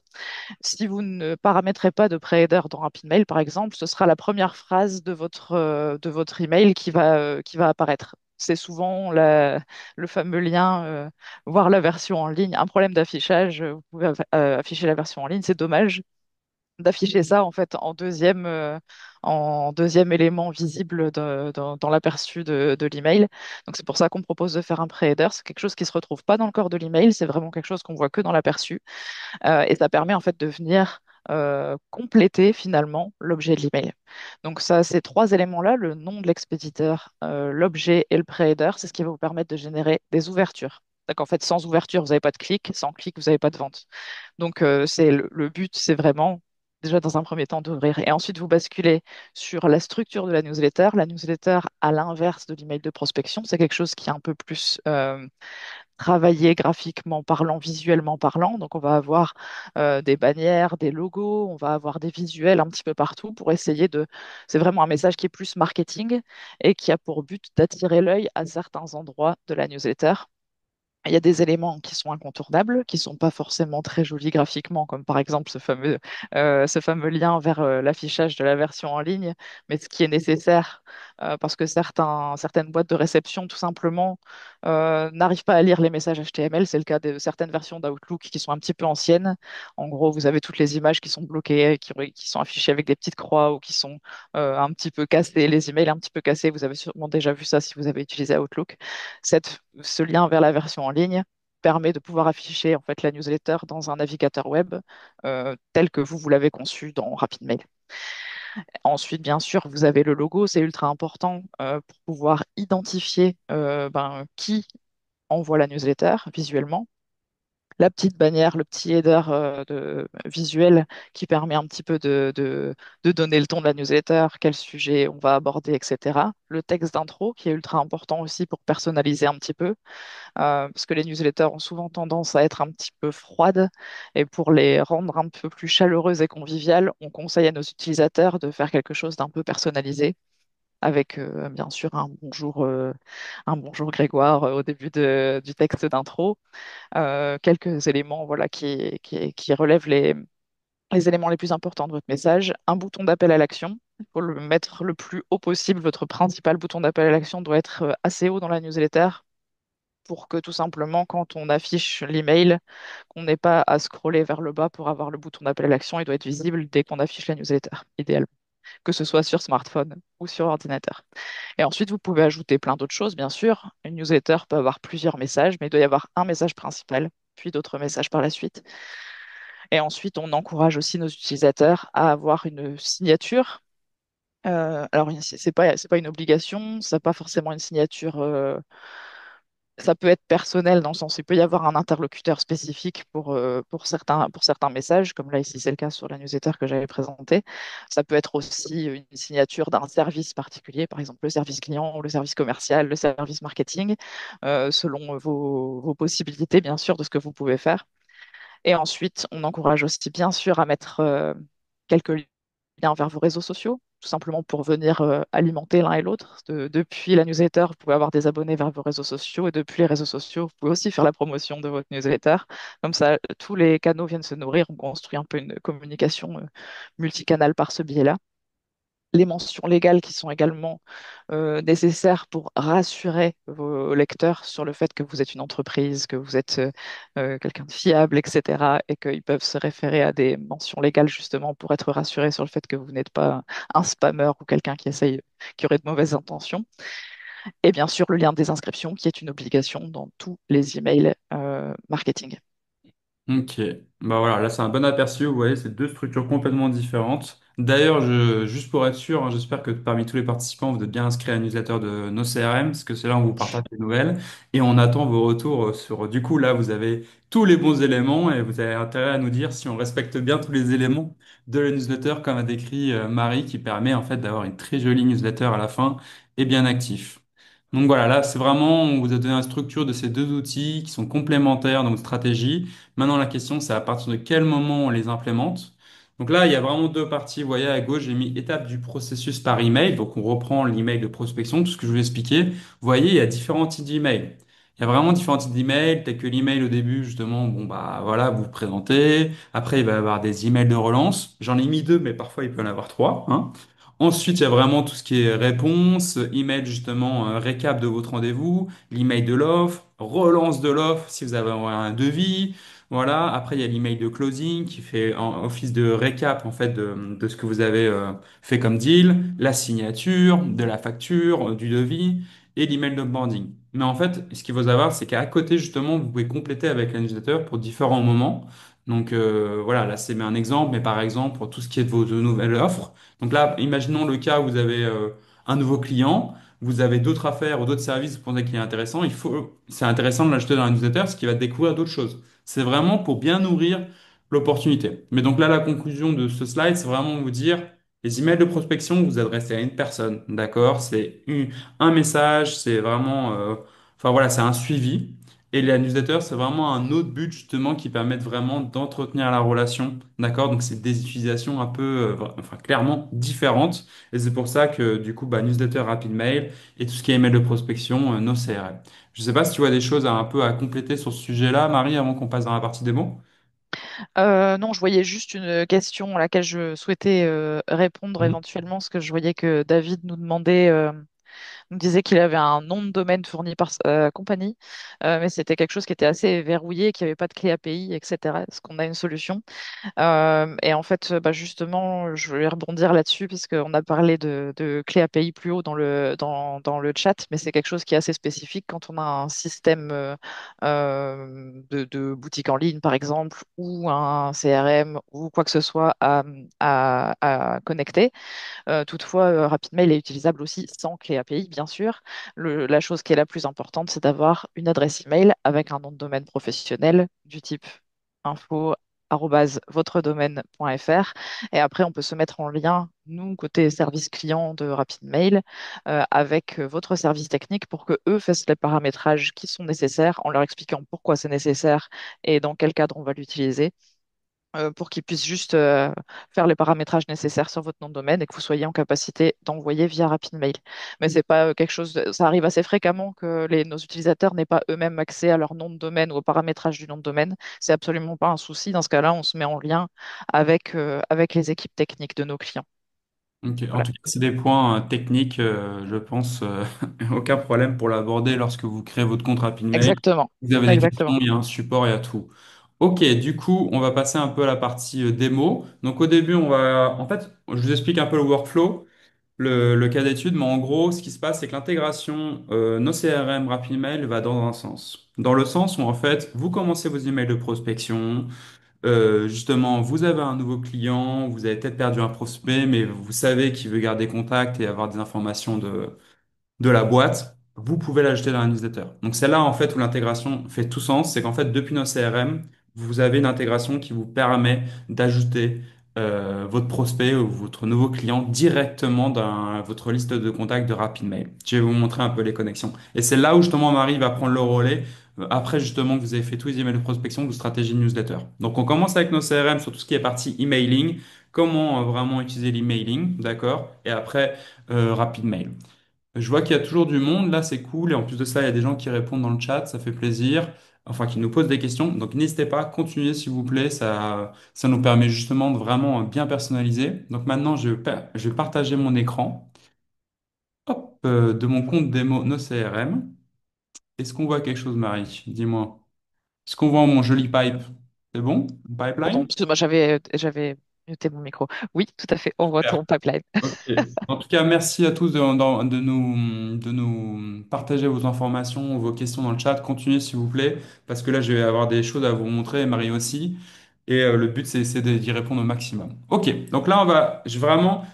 Si vous ne paramétrez pas de pré-header dans RapidMail, par exemple, ce sera la première phrase de votre email qui va apparaître. C'est souvent le fameux lien, voir la version en ligne. Un problème d'affichage, vous pouvez afficher la version en ligne, c'est dommage d'afficher ça en fait en deuxième élément visible dans l'aperçu de l'email. Donc c'est pour ça qu'on propose de faire un pré-header. C'est quelque chose qui se retrouve pas dans le corps de l'email, c'est vraiment quelque chose qu'on voit que dans l'aperçu. Et ça permet en fait de venir compléter finalement l'objet de l'email. Donc ça, ces trois éléments-là, le nom de l'expéditeur, l'objet et le pré-header, c'est ce qui va vous permettre de générer des ouvertures. Donc en fait, sans ouverture, vous n'avez pas de clic, sans clic, vous n'avez pas de vente. Donc c'est le but, c'est vraiment déjà dans un premier temps d'ouvrir et ensuite vous basculez sur la structure de la newsletter. La newsletter, à l'inverse de l'email de prospection, c'est quelque chose qui est un peu plus travailler graphiquement parlant, visuellement parlant. Donc, on va avoir des bannières, des logos, on va avoir des visuels un petit peu partout pour essayer de... C'est vraiment un message qui est plus marketing et qui a pour but d'attirer l'œil à certains endroits de la newsletter. Il y a des éléments qui sont incontournables, qui sont pas forcément très jolis graphiquement, comme par exemple ce fameux lien vers l'affichage de la version en ligne, mais ce qui est nécessaire parce que certaines boîtes de réception, tout simplement, n'arrivent pas à lire les messages HTML. C'est le cas de certaines versions d'Outlook qui sont un petit peu anciennes. En gros, vous avez toutes les images qui sont bloquées, qui sont affichées avec des petites croix ou qui sont un petit peu cassées, les emails un petit peu cassés. Vous avez sûrement déjà vu ça si vous avez utilisé Outlook. Ce lien vers la version en ligne permet de pouvoir afficher en fait la newsletter dans un navigateur web tel que vous l'avez conçu dans RapidMail. Ensuite, bien sûr, vous avez le logo, c'est ultra important pour pouvoir identifier qui envoie la newsletter visuellement. La petite bannière, le petit header visuel qui permet un petit peu de donner le ton de la newsletter, quel sujet on va aborder, etc. Le texte d'intro qui est ultra important aussi pour personnaliser un petit peu, parce que les newsletters ont souvent tendance à être un petit peu froides et pour les rendre un peu plus chaleureuses et conviviales, on conseille à nos utilisateurs de faire quelque chose d'un peu personnalisé avec bien sûr un bonjour Grégoire au début du texte d'intro, quelques éléments voilà, qui relèvent les éléments les plus importants de votre message, un bouton d'appel à l'action. Il faut le mettre le plus haut possible. Votre principal bouton d'appel à l'action doit être assez haut dans la newsletter pour que tout simplement, quand on affiche l'email, qu'on n'ait pas à scroller vers le bas pour avoir le bouton d'appel à l'action. Il doit être visible dès qu'on affiche la newsletter, idéalement, que ce soit sur smartphone ou sur ordinateur. Et ensuite, vous pouvez ajouter plein d'autres choses, bien sûr. Une newsletter peut avoir plusieurs messages, mais il doit y avoir un message principal, puis d'autres messages par la suite. Et ensuite, on encourage aussi nos utilisateurs à avoir une signature. Alors, c'est pas une obligation, c'est pas forcément une signature. Ça peut être personnel dans le sens où il peut y avoir un interlocuteur spécifique pour certains messages, comme là ici c'est le cas sur la newsletter que j'avais présentée. Ça peut être aussi une signature d'un service particulier, par exemple le service client, le service commercial, le service marketing, selon vos possibilités bien sûr de ce que vous pouvez faire. Et ensuite, on encourage aussi bien sûr à mettre quelques liens vers vos réseaux sociaux, tout simplement pour venir alimenter l'un et l'autre. Depuis la newsletter, vous pouvez avoir des abonnés vers vos réseaux sociaux et depuis les réseaux sociaux, vous pouvez aussi faire la promotion de votre newsletter. Comme ça, tous les canaux viennent se nourrir. On construit un peu une communication multicanale par ce biais-là. Les mentions légales qui sont également nécessaires pour rassurer vos lecteurs sur le fait que vous êtes une entreprise, que vous êtes quelqu'un de fiable, etc. Et qu'ils peuvent se référer à des mentions légales justement pour être rassurés sur le fait que vous n'êtes pas un spammer ou quelqu'un qui aurait de mauvaises intentions. Et bien sûr, le lien des inscriptions qui est une obligation dans tous les emails marketing. Ok, bah voilà, là c'est un bon aperçu, vous voyez, c'est deux structures complètement différentes. D'ailleurs, juste pour être sûr, hein, j'espère que parmi tous les participants, vous êtes bien inscrits à la newsletter de nos CRM, parce que c'est là où on vous partage les nouvelles, et on attend vos retours sur, du coup, là, vous avez tous les bons éléments, et vous avez intérêt à nous dire si on respecte bien tous les éléments de la newsletter, comme a décrit Marie, qui permet en fait d'avoir une très jolie newsletter à la fin, et bien actif. Donc voilà, là, c'est vraiment, on vous a donné la structure de ces deux outils qui sont complémentaires dans votre stratégie. Maintenant, la question, c'est à partir de quel moment on les implémente. Donc là, il y a vraiment deux parties. Vous voyez, à gauche, j'ai mis étape du processus par email. Donc, on reprend l'email de prospection, tout ce que je vous ai expliqué. Vous voyez, il y a différents types d'emails. Il y a vraiment différents types d'emails, tel que l'email au début, justement, bon, bah, voilà, vous vous présentez. Après, il va y avoir des emails de relance. J'en ai mis deux, mais parfois, il peut y en avoir trois, hein. Ensuite, il y a vraiment tout ce qui est réponse, email justement, récap de votre rendez-vous, l'email de l'offre, relance de l'offre si vous avez un devis. Voilà. Après, il y a l'email de closing qui fait en office de récap en fait de ce que vous avez fait comme deal, la signature, de la facture, du devis et l'email d'onboarding. Mais en fait, ce qu'il faut savoir, c'est qu'à côté justement, vous pouvez compléter avec la newsletter pour différents moments. Donc voilà, là c'est un exemple, mais par exemple pour tout ce qui est de vos de nouvelles offres. Donc là, imaginons le cas où vous avez un nouveau client, vous avez d'autres affaires ou d'autres services, vous pensez qu'il est intéressant, c'est intéressant de l'ajouter dans la newsletter parce qu'il va découvrir d'autres choses. C'est vraiment pour bien nourrir l'opportunité. Mais donc là, la conclusion de ce slide, c'est vraiment vous dire, les emails de prospection, vous adressez à une personne, d'accord? Un message, c'est vraiment, enfin voilà, c'est un suivi. Et la newsletter, c'est vraiment un autre but justement qui permet vraiment d'entretenir la relation. D'accord? Donc c'est des utilisations un peu, enfin clairement différentes. Et c'est pour ça que du coup, bah, newsletter, rapid mail et tout ce qui est email de prospection, nos CRM. Je sais pas si tu vois des choses un peu à compléter sur ce sujet-là, Marie, avant qu'on passe dans la partie démo. Non, je voyais juste une question à laquelle je souhaitais répondre Mhm. éventuellement, parce que je voyais que David nous demandait Il me disait qu'il avait un nom de domaine fourni par sa compagnie, mais c'était quelque chose qui était assez verrouillé, qui n'avait pas de clé API, etc. Est-ce qu'on a une solution? Et en fait, bah justement, je vais rebondir là-dessus parce qu'on a parlé de clé API plus haut dans le chat, mais c'est quelque chose qui est assez spécifique quand on a un système de boutique en ligne, par exemple, ou un CRM ou quoi que ce soit à connecter. Toutefois, RapidMail est utilisable aussi sans clé API, bien sûr. La chose qui est la plus importante, c'est d'avoir une adresse email avec un nom de domaine professionnel du type info@votredomaine.fr. Et après, on peut se mettre en lien, nous, côté service client de RapidMail, avec votre service technique pour que eux fassent les paramétrages qui sont nécessaires en leur expliquant pourquoi c'est nécessaire et dans quel cadre on va l'utiliser pour qu'ils puissent juste faire les paramétrages nécessaires sur votre nom de domaine et que vous soyez en capacité d'envoyer via RapidMail. Mais c'est pas quelque chose, ça arrive assez fréquemment que nos utilisateurs n'aient pas eux-mêmes accès à leur nom de domaine ou au paramétrage du nom de domaine. C'est absolument pas un souci. Dans ce cas-là, on se met en lien avec les équipes techniques de nos clients. Ok. En Voilà. tout cas, c'est des points techniques, je pense, aucun problème pour l'aborder lorsque vous créez votre compte RapidMail. Exactement. Vous avez des questions, Exactement. il y a un support, il y a tout. Ok, du coup, on va passer un peu à la partie démo. Donc au début, en fait, je vous explique un peu le workflow, le cas d'étude, mais en gros, ce qui se passe, c'est que l'intégration nos CRM RapidMail va dans un sens. Dans le sens où, en fait, vous commencez vos emails de prospection. Justement, vous avez un nouveau client, vous avez peut-être perdu un prospect, mais vous savez qu'il veut garder contact et avoir des informations de la boîte, vous pouvez l'ajouter dans la newsletter. Donc c'est là en fait où l'intégration fait tout sens, c'est qu'en fait depuis nos CRM, vous avez une intégration qui vous permet d'ajouter votre prospect ou votre nouveau client directement dans votre liste de contacts de RapidMail. Je vais vous montrer un peu les connexions. Et c'est là où justement Marie va prendre le relais après justement que vous avez fait tous les emails de prospection, de stratégie de newsletter. Donc on commence avec nos CRM sur tout ce qui est partie emailing, comment vraiment utiliser l'emailing, d'accord? Et après RapidMail. Je vois qu'il y a toujours du monde, là c'est cool, et en plus de ça, il y a des gens qui répondent dans le chat, ça fait plaisir, enfin qui nous posent des questions, donc n'hésitez pas, continuez s'il vous plaît, ça nous permet justement de vraiment bien personnaliser. Donc maintenant, je vais partager mon écran, hop, de mon compte démo No CRM. Est-ce qu'on voit quelque chose, Marie? Dis-moi. Est-ce qu'on voit mon joli pipe? C'est bon? Pardon, Pipeline? parce que moi j'avais muté mon micro. Oui, tout à fait. On voit ton pipeline. Ok. En tout cas, merci à tous de nous partager vos informations, vos questions dans le chat. Continuez, s'il vous plaît, parce que là, je vais avoir des choses à vous montrer, et Marie aussi. Et le but, c'est d'y répondre au maximum. Ok, donc là,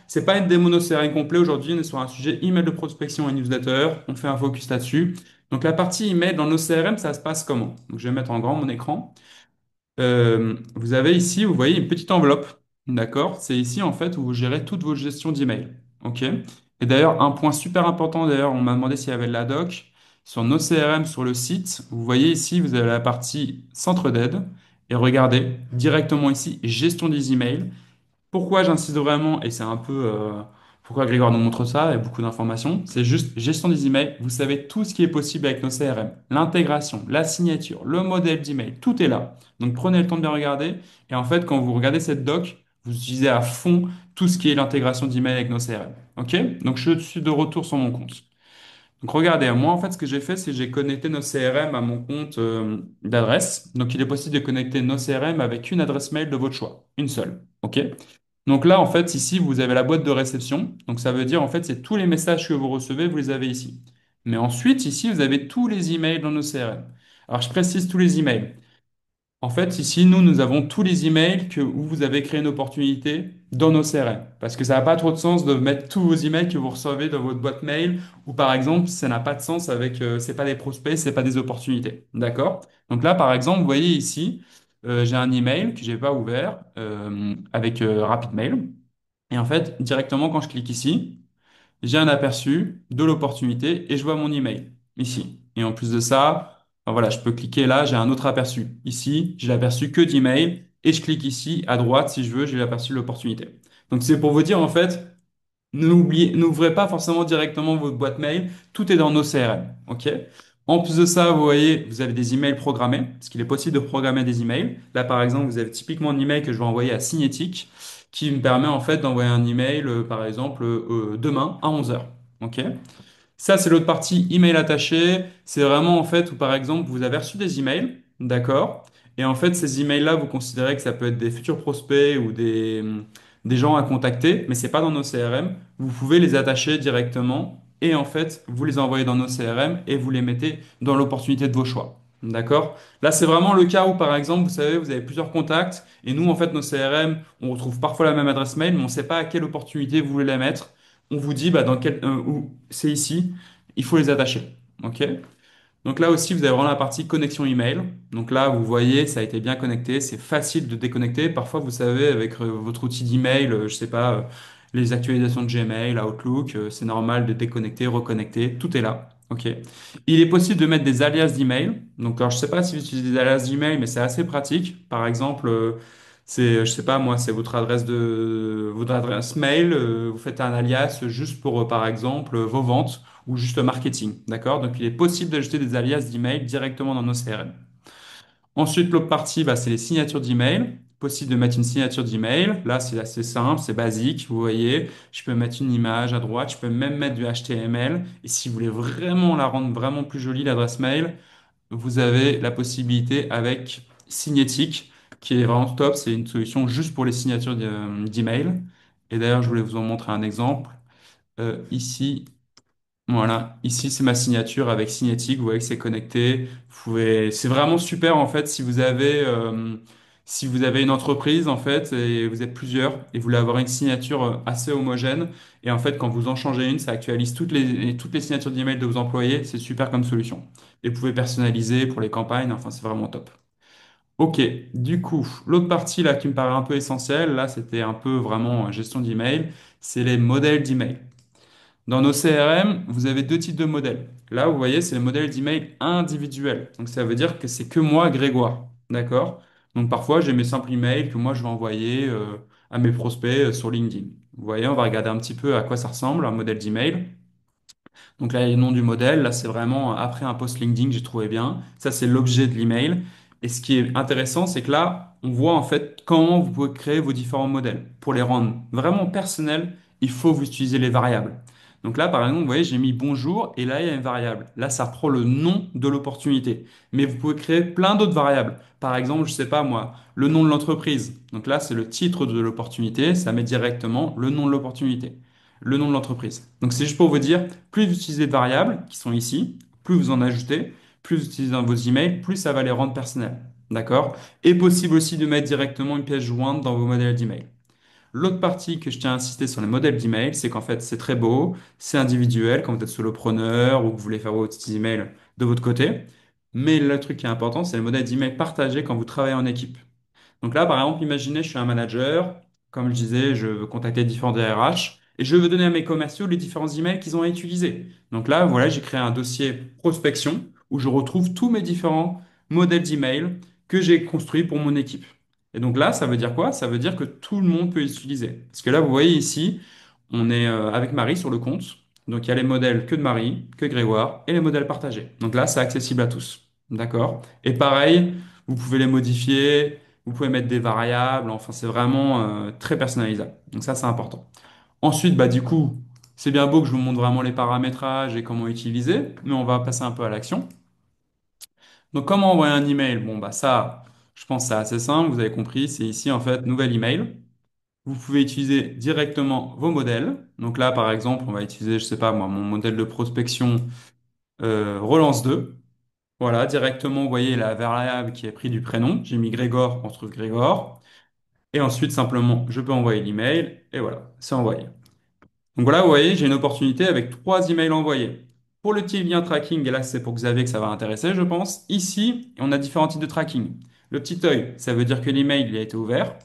c'est pas une démo no CRM complet aujourd'hui, on est sur un sujet email de prospection et newsletter. On fait un focus là-dessus. Donc la partie email dans nos CRM, ça se passe comment? Donc je vais mettre en grand mon écran. Vous avez ici, vous voyez une petite enveloppe, d'accord? C'est ici en fait où vous gérez toute vos gestions d'email, ok? Et d'ailleurs, un point super important, d'ailleurs, on m'a demandé s'il y avait de la doc. Sur nos CRM, sur le site, vous voyez ici, vous avez la partie centre d'aide. Et regardez, directement ici, gestion des emails. Pourquoi j'insiste vraiment, et c'est un peu pourquoi Grégoire nous montre ça, et beaucoup d'informations, c'est juste gestion des emails. Vous savez tout ce qui est possible avec nos CRM. L'intégration, la signature, le modèle d'email, tout est là. Donc prenez le temps de bien regarder. Et en fait, quand vous regardez cette doc, vous utilisez à fond tout ce qui est l'intégration d'email avec nos CRM. OK? Donc je suis de retour sur mon compte. Donc regardez, moi en fait ce que j'ai fait, c'est que j'ai connecté nos CRM à mon compte d'adresse. Donc il est possible de connecter nos CRM avec une adresse mail de votre choix, une seule. OK? Donc là en fait ici vous avez la boîte de réception. Donc ça veut dire en fait c'est tous les messages que vous recevez, vous les avez ici. Mais ensuite ici vous avez tous les emails dans nos CRM. Alors je précise tous les emails. En fait, ici, nous avons tous les emails où vous avez créé une opportunité dans nos CRM. Parce que ça n'a pas trop de sens de mettre tous vos emails que vous recevez dans votre boîte mail, ou par exemple, ça n'a pas de sens avec, c'est pas des prospects, c'est pas des opportunités. D'accord? Donc là, par exemple, vous voyez ici, j'ai un email que j'ai pas ouvert, avec RapidMail. Et en fait, directement, quand je clique ici, j'ai un aperçu de l'opportunité et je vois mon email ici. Et en plus de ça, ben voilà, je peux cliquer là, j'ai un autre aperçu. Ici, j'ai l'aperçu que d'email et je clique ici à droite si je veux, j'ai l'aperçu de l'opportunité. Donc c'est pour vous dire en fait, n'ouvrez pas forcément directement votre boîte mail, tout est dans nos CRM, OK? En plus de ça, vous voyez, vous avez des emails programmés, parce qu'il est possible de programmer des emails. Là, par exemple, vous avez typiquement un email que je vais envoyer à Signetic, qui me permet en fait d'envoyer un email, par exemple, demain à 11 heures. OK? Ça, c'est l'autre partie, email attaché. C'est vraiment en fait où par exemple vous avez reçu des emails, d'accord? Et en fait, ces emails-là, vous considérez que ça peut être des futurs prospects ou des gens à contacter, mais c'est pas dans nos CRM. Vous pouvez les attacher directement et en fait, vous les envoyez dans nos CRM et vous les mettez dans l'opportunité de vos choix. D'accord? Là, c'est vraiment le cas où, par exemple, vous savez, vous avez plusieurs contacts et nous, en fait, nos CRM, on retrouve parfois la même adresse mail, mais on ne sait pas à quelle opportunité vous voulez la mettre. On vous dit, bah, dans quel, où c'est ici, il faut les attacher. OK? Donc là aussi, vous avez vraiment la partie connexion email. Donc là, vous voyez, ça a été bien connecté. C'est facile de déconnecter. Parfois, vous savez, avec votre outil d'email, je sais pas, les actualisations de Gmail, Outlook, c'est normal de déconnecter, reconnecter. Tout est là. OK. Il est possible de mettre des alias d'email. Donc, alors, je sais pas si vous utilisez des alias d'email, mais c'est assez pratique. Par exemple, je sais pas, moi, c'est votre adresse mail. Vous faites un alias juste pour, par exemple, vos ventes ou juste marketing. D'accord? Donc, il est possible d'ajouter des alias d'email directement dans nos CRM. Ensuite, l'autre partie, bah, c'est les signatures d'email. Possible de mettre une signature d'email. Là, c'est assez simple, c'est basique. Vous voyez, je peux mettre une image à droite, je peux même mettre du HTML. Et si vous voulez vraiment la rendre vraiment plus jolie, l'adresse mail, vous avez la possibilité avec Signetic, qui est vraiment top. C'est une solution juste pour les signatures d'email. Et d'ailleurs, je voulais vous en montrer un exemple. Ici, voilà, ici c'est ma signature avec Signetic, vous voyez que c'est connecté. C'est vraiment super en fait si vous avez une entreprise en fait et vous êtes plusieurs et vous voulez avoir une signature assez homogène et en fait quand vous en changez une, ça actualise toutes les signatures d'email de vos employés. C'est super comme solution. Et vous pouvez personnaliser pour les campagnes, enfin c'est vraiment top. Ok, du coup, l'autre partie là qui me paraît un peu essentielle, là c'était un peu vraiment gestion d'email, c'est les modèles d'email. Dans nos CRM, vous avez deux types de modèles. Là, vous voyez, c'est le modèle d'email individuel. Donc, ça veut dire que c'est que moi, Grégoire. D'accord? Donc, parfois, j'ai mes simples emails que moi, je vais envoyer à mes prospects sur LinkedIn. Vous voyez, on va regarder un petit peu à quoi ça ressemble, un modèle d'email. Donc là, il y a le nom du modèle. Là, c'est vraiment après un post LinkedIn que j'ai trouvé bien. Ça, c'est l'objet de l'email. Et ce qui est intéressant, c'est que là, on voit en fait comment vous pouvez créer vos différents modèles. Pour les rendre vraiment personnels, il faut vous utiliser les variables. Donc là, par exemple, vous voyez, j'ai mis bonjour et là, il y a une variable. Là, ça reprend le nom de l'opportunité. Mais vous pouvez créer plein d'autres variables. Par exemple, je sais pas moi, le nom de l'entreprise. Donc là, c'est le titre de l'opportunité. Ça met directement le nom de l'opportunité, le nom de l'entreprise. Donc c'est juste pour vous dire, plus vous utilisez de variables qui sont ici, plus vous en ajoutez, plus vous utilisez dans vos emails, plus ça va les rendre personnels. D'accord? Et possible aussi de mettre directement une pièce jointe dans vos modèles d'email. L'autre partie que je tiens à insister sur les modèles d'email, c'est qu'en fait, c'est très beau, c'est individuel quand vous êtes solopreneur ou que vous voulez faire vos petits emails de votre côté. Mais le truc qui est important, c'est les modèles d'email partagés quand vous travaillez en équipe. Donc là, par exemple, imaginez, je suis un manager, comme je disais, je veux contacter différents DRH et je veux donner à mes commerciaux les différents emails qu'ils ont à utiliser. Donc là, voilà, j'ai créé un dossier prospection où je retrouve tous mes différents modèles d'email que j'ai construits pour mon équipe. Et donc là, ça veut dire quoi? Ça veut dire que tout le monde peut les utiliser. Parce que là, vous voyez ici, on est avec Marie sur le compte. Donc il y a les modèles que de Marie, que Grégoire et les modèles partagés. Donc là, c'est accessible à tous. D'accord? Et pareil, vous pouvez les modifier. Vous pouvez mettre des variables, enfin c'est vraiment très personnalisable. Donc ça c'est important. Ensuite, bah du coup, c'est bien beau que je vous montre vraiment les paramétrages et comment utiliser, mais on va passer un peu à l'action. Donc comment envoyer un email? Bon bah ça, je pense que c'est assez simple, vous avez compris, c'est ici en fait nouvel email. Vous pouvez utiliser directement vos modèles. Donc là par exemple, on va utiliser, je sais pas moi, mon modèle de prospection relance 2. Voilà, directement, vous voyez la variable qui est pris du prénom. J'ai mis Grégor, on trouve Grégor. Et ensuite, simplement, je peux envoyer l'email et voilà, c'est envoyé. Donc voilà, vous voyez, j'ai une opportunité avec trois emails envoyés. Pour le petit lien tracking, et là c'est pour Xavier que ça va intéresser, je pense. Ici, on a différents types de tracking. Le petit œil, ça veut dire que l'email il a été ouvert,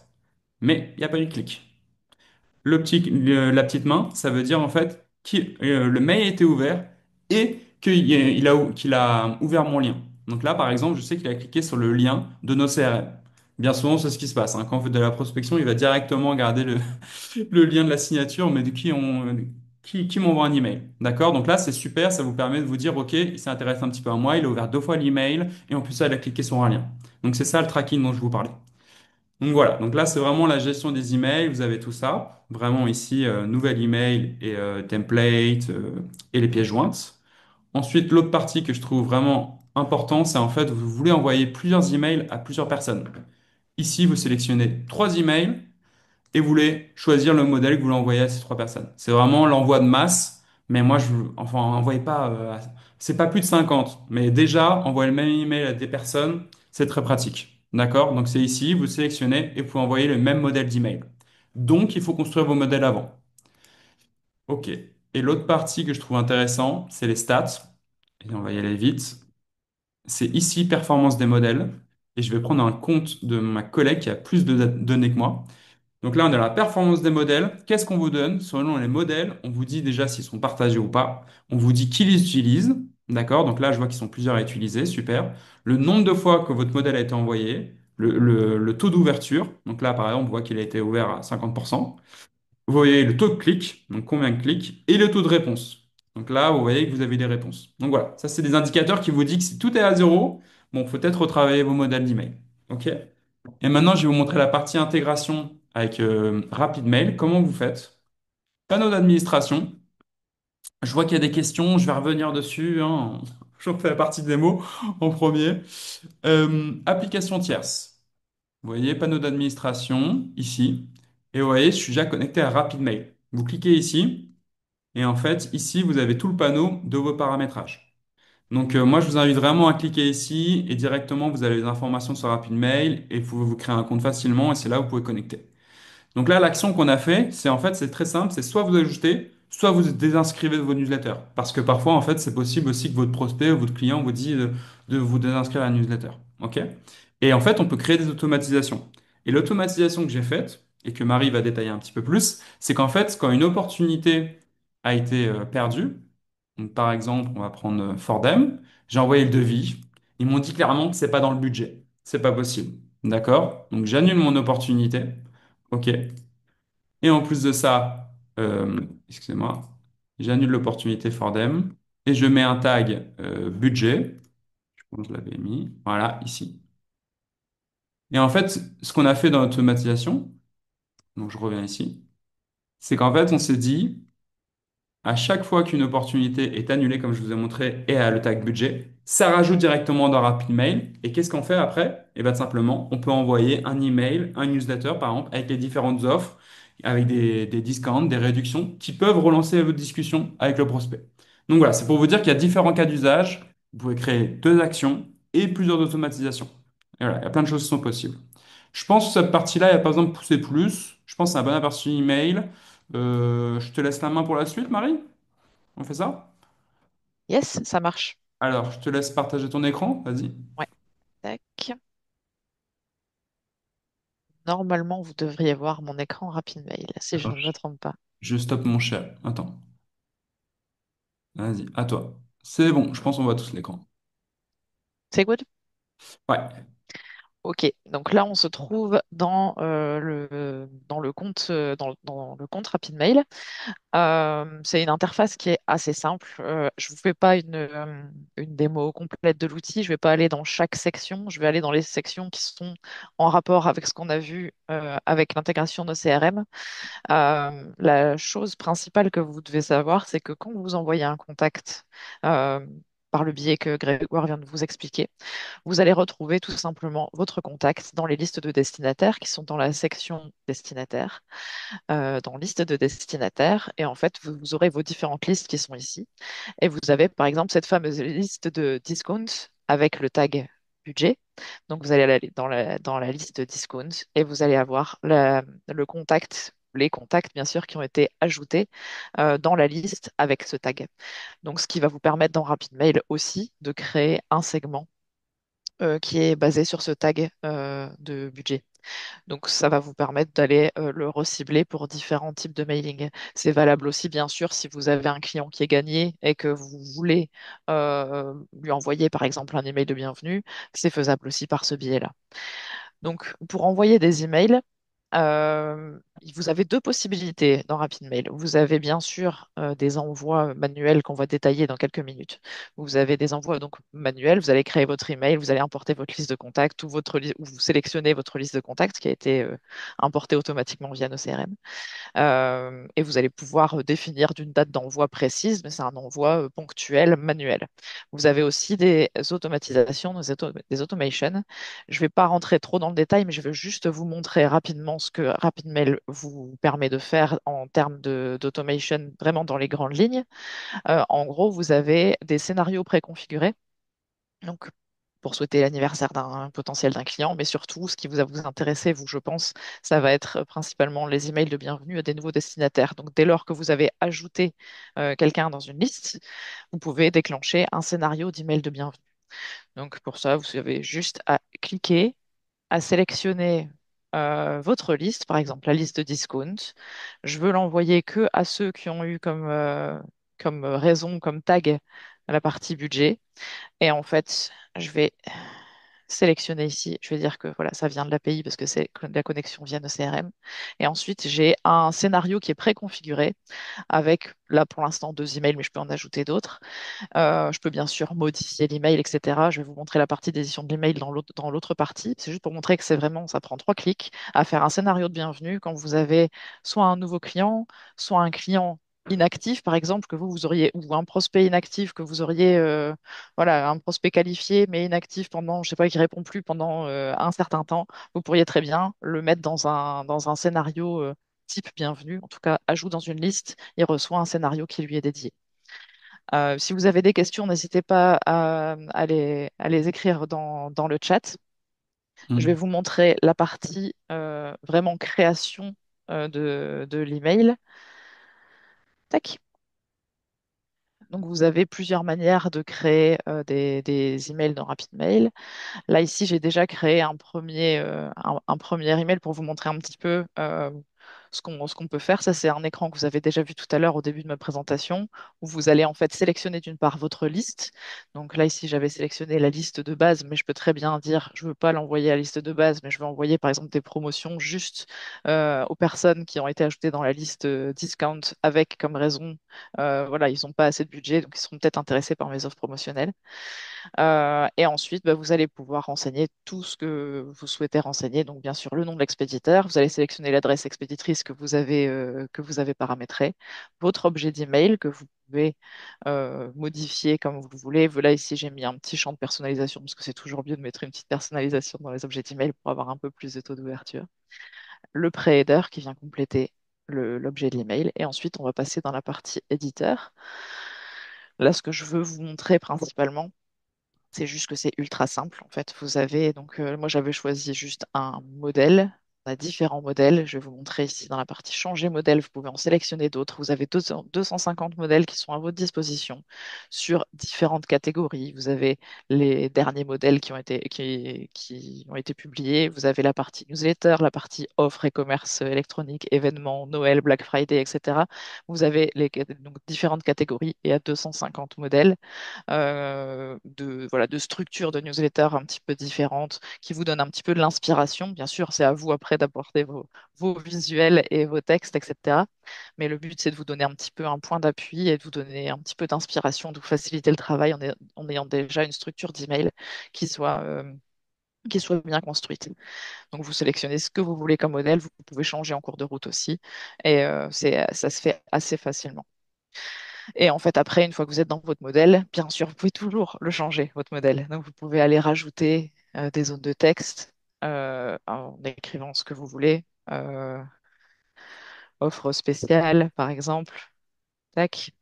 mais il n'y a pas eu de clic. La petite main, ça veut dire en fait que le mail a été ouvert et qu'il a ouvert mon lien. Donc là, par exemple, je sais qu'il a cliqué sur le lien de nos CRM. Bien souvent, c'est ce qui se passe, hein. Quand on fait de la prospection, il va directement regarder le lien de la signature, mais qui m'envoie un email. D'accord? Donc là, c'est super, ça vous permet de vous dire, OK, il s'intéresse un petit peu à moi, il a ouvert deux fois l'email et en plus, il a cliqué sur un lien. Donc c'est ça le tracking dont je vous parlais. Donc voilà, donc là c'est vraiment la gestion des emails, vous avez tout ça. Vraiment ici, nouvel email et template et les pièces jointes. Ensuite, l'autre partie que je trouve vraiment important, c'est en fait vous voulez envoyer plusieurs emails à plusieurs personnes. Ici, vous sélectionnez trois emails et vous voulez choisir le modèle que vous voulez envoyer à ces trois personnes. C'est vraiment l'envoi de masse, mais moi, enfin, envoyez pas, c'est pas plus de 50, mais déjà, envoyer le même email à des personnes, c'est très pratique. D'accord? Donc, c'est ici, vous sélectionnez et vous pouvez envoyer le même modèle d'email. Donc, il faut construire vos modèles avant. OK. Et l'autre partie que je trouve intéressant, c'est les stats. Et on va y aller vite. C'est ici, performance des modèles. Et je vais prendre un compte de ma collègue qui a plus de données que moi. Donc là, on a la performance des modèles. Qu'est-ce qu'on vous donne? Selon les modèles, on vous dit déjà s'ils sont partagés ou pas. On vous dit qui les utilise. D'accord? Donc là, je vois qu'ils sont plusieurs à utiliser. Super. Le nombre de fois que votre modèle a été envoyé. Le taux d'ouverture. Donc là, par exemple, on voit qu'il a été ouvert à 50%. Vous voyez le taux de clic. Donc combien de clics. Et le taux de réponse. Donc là, vous voyez que vous avez des réponses. Donc voilà. Ça, c'est des indicateurs qui vous disent que si tout est à zéro, bon, il faut peut-être retravailler vos modèles d'email. OK? Et maintenant, je vais vous montrer la partie intégration avec RapidMail. Comment vous faites? Panneau d'administration. Je vois qu'il y a des questions, je vais revenir dessus, hein. Je fais la partie démo en premier. Application tierce. Vous voyez, panneau d'administration, ici. Et vous voyez, je suis déjà connecté à RapidMail. Vous cliquez ici, et en fait, ici, vous avez tout le panneau de vos paramétrages. Donc, moi, je vous invite vraiment à cliquer ici, et directement, vous avez les informations sur RapidMail, et vous pouvez vous créer un compte facilement, et c'est là où vous pouvez connecter. Donc là, l'action qu'on a fait, c'est en fait, c'est très simple, c'est soit vous ajoutez, soit vous désinscrivez de vos newsletters. Parce que parfois, en fait, c'est possible aussi que votre prospect ou votre client vous dit de vous désinscrire à la newsletter. OK? Et en fait, on peut créer des automatisations. Et l'automatisation que j'ai faite, et que Marie va détailler un petit peu plus, c'est qu'en fait, quand une opportunité a été perdue, donc par exemple, on va prendre Fordham, j'ai envoyé le devis, ils m'ont dit clairement que c'est pas dans le budget. C'est pas possible. D'accord? Donc j'annule mon opportunité. OK. Et en plus de ça, excusez-moi, j'annule l'opportunité Fordham et je mets un tag budget. Je pense que je l'avais mis. Voilà, ici. Et en fait, ce qu'on a fait dans l'automatisation, donc je reviens ici, c'est qu'en fait, on s'est dit, à chaque fois qu'une opportunité est annulée, comme je vous ai montré, et à le tag budget, ça rajoute directement dans RapidMail. Et qu'est-ce qu'on fait après? Et bien simplement, on peut envoyer un email, un newsletter, par exemple, avec les différentes offres, avec des discounts, des réductions, qui peuvent relancer votre discussion avec le prospect. Donc voilà, c'est pour vous dire qu'il y a différents cas d'usage. Vous pouvez créer deux actions et plusieurs automatisations. Et voilà, il y a plein de choses qui sont possibles. Je pense que cette partie-là, il n'y a pas besoin de pousser plus. Je pense que c'est un bon aperçu email. Je te laisse la main pour la suite, Marie? On fait ça? Yes, ça marche. Alors, je te laisse partager ton écran. Vas-y. Ouais. Tac. Normalement, vous devriez voir mon écran RapidMail, si je Attends, ne me trompe pas. je stoppe mon cher. Attends. Vas-y, à toi. C'est bon, je pense qu'on voit tous l'écran. C'est good? Ouais. Ok, donc là on se trouve dans le compte dans le compte RapidMail. C'est une interface qui est assez simple. Je vous fais pas une démo complète de l'outil. Je vais pas aller dans chaque section. Je vais aller dans les sections qui sont en rapport avec ce qu'on a vu avec l'intégration de CRM. La chose principale que vous devez savoir, c'est que quand vous envoyez un contact euh, par le biais que Grégoire vient de vous expliquer, vous allez retrouver tout simplement votre contact dans les listes de destinataires qui sont dans la section destinataire, dans liste de destinataires. Et en fait, vous aurez vos différentes listes qui sont ici. Et vous avez par exemple cette fameuse liste de discount avec le tag budget. Donc vous allez aller dans la liste discount et vous allez avoir le contact, les contacts bien sûr qui ont été ajoutés dans la liste avec ce tag. Donc ce qui va vous permettre dans RapidMail aussi de créer un segment qui est basé sur ce tag de budget. Donc, ça va vous permettre d'aller le recibler pour différents types de mailing. C'est valable aussi, bien sûr, si vous avez un client qui est gagné et que vous voulez lui envoyer, par exemple, un email de bienvenue, c'est faisable aussi par ce biais-là. Donc, pour envoyer des emails, Vous avez deux possibilités dans RapidMail. Vous avez bien sûr des envois manuels qu'on va détailler dans quelques minutes. Vous avez des envois donc manuels, vous allez créer votre email, vous allez importer votre liste de contacts ou vous sélectionnez votre liste de contacts qui a été importée automatiquement via nos CRM. Et vous allez pouvoir définir d'une date d'envoi précise, mais c'est un envoi ponctuel, manuel. Vous avez aussi des automatisations, des automations. Je ne vais pas rentrer trop dans le détail, mais je veux juste vous montrer rapidement ce que RapidMail vous permet de faire en termes d'automation, vraiment dans les grandes lignes. En gros, vous avez des scénarios préconfigurés. Donc, pour souhaiter l'anniversaire d'un potentiel d'un client, mais surtout, ce qui vous a vous intéressé, vous, je pense, ça va être principalement les emails de bienvenue à des nouveaux destinataires. Donc, dès lors que vous avez ajouté quelqu'un dans une liste, vous pouvez déclencher un scénario d'email de bienvenue. Donc, pour ça, vous avez juste à cliquer, à sélectionner votre liste, par exemple la liste de discount. Je veux l'envoyer que à ceux qui ont eu comme raison, comme tag la partie budget. Et en fait, je vais sélectionner ici. Je vais dire que voilà, ça vient de l'API parce que c'est de la connexion via nos CRM. Et ensuite, j'ai un scénario qui est préconfiguré avec, là pour l'instant, deux emails, mais je peux en ajouter d'autres. Je peux bien sûr modifier l'email, etc. Je vais vous montrer la partie d'édition de l'email dans l'autre partie. C'est juste pour montrer que c'est vraiment, ça prend trois clics à faire un scénario de bienvenue quand vous avez soit un nouveau client, soit un client inactif, par exemple, que vous auriez, ou un prospect inactif que vous auriez, voilà, un prospect qualifié mais inactif pendant, je sais pas, qui répond plus pendant un certain temps. Vous pourriez très bien le mettre dans un scénario type bienvenue, en tout cas, ajout dans une liste, il reçoit un scénario qui lui est dédié. Si vous avez des questions, n'hésitez pas à les écrire dans le chat. Je vais Hmm. vous montrer la partie vraiment création de l'email. Tac. Donc, vous avez plusieurs manières de créer des emails dans RapidMail. Là, ici, j'ai déjà créé un premier email pour vous montrer un petit peu ce qu'on peut faire. Ça, c'est un écran que vous avez déjà vu tout à l'heure au début de ma présentation, où vous allez en fait sélectionner d'une part votre liste. Donc là, ici, j'avais sélectionné la liste de base, mais je peux très bien dire, je ne veux pas l'envoyer à la liste de base, mais je veux envoyer par exemple des promotions juste aux personnes qui ont été ajoutées dans la liste discount avec comme raison, voilà, ils n'ont pas assez de budget, donc ils seront peut-être intéressés par mes offres promotionnelles. Et ensuite, bah, vous allez pouvoir renseigner tout ce que vous souhaitez renseigner. Donc, bien sûr, le nom de l'expéditeur. Vous allez sélectionner l'adresse expéditrice que vous avez paramétrée, votre objet d'email que vous pouvez modifier comme vous le voulez. Là, ici, j'ai mis un petit champ de personnalisation parce que c'est toujours mieux de mettre une petite personnalisation dans les objets d'email pour avoir un peu plus de taux d'ouverture. Le pré-header qui vient compléter l'objet de l'email. Et ensuite, on va passer dans la partie éditeur. Là, ce que je veux vous montrer principalement, c'est juste que c'est ultra simple. En fait, vous avez donc moi j'avais choisi juste un modèle. On a différents modèles. Je vais vous montrer ici dans la partie changer modèle. Vous pouvez en sélectionner d'autres. Vous avez 250 modèles qui sont à votre disposition sur différentes catégories. Vous avez les derniers modèles qui ont été publiés. Vous avez la partie newsletter, la partie offre et commerce électronique, événements, Noël, Black Friday, etc. Vous avez donc, différentes catégories et à 250 modèles voilà, de structures de newsletter un petit peu différentes qui vous donnent un petit peu de l'inspiration. Bien sûr, c'est à vous après d'apporter vos visuels et vos textes, etc. Mais le but, c'est de vous donner un petit peu un point d'appui et de vous donner un petit peu d'inspiration, de vous faciliter le travail en ayant déjà une structure d'email qui soit, euh, qui soit bien construite. Donc, vous sélectionnez ce que vous voulez comme modèle. Vous pouvez changer en cours de route aussi. Et ça se fait assez facilement. Et en fait, après, une fois que vous êtes dans votre modèle, bien sûr, vous pouvez toujours le changer, votre modèle. Donc, vous pouvez aller rajouter des zones de texte en écrivant ce que vous voulez. Offre spéciale, par exemple. Tac.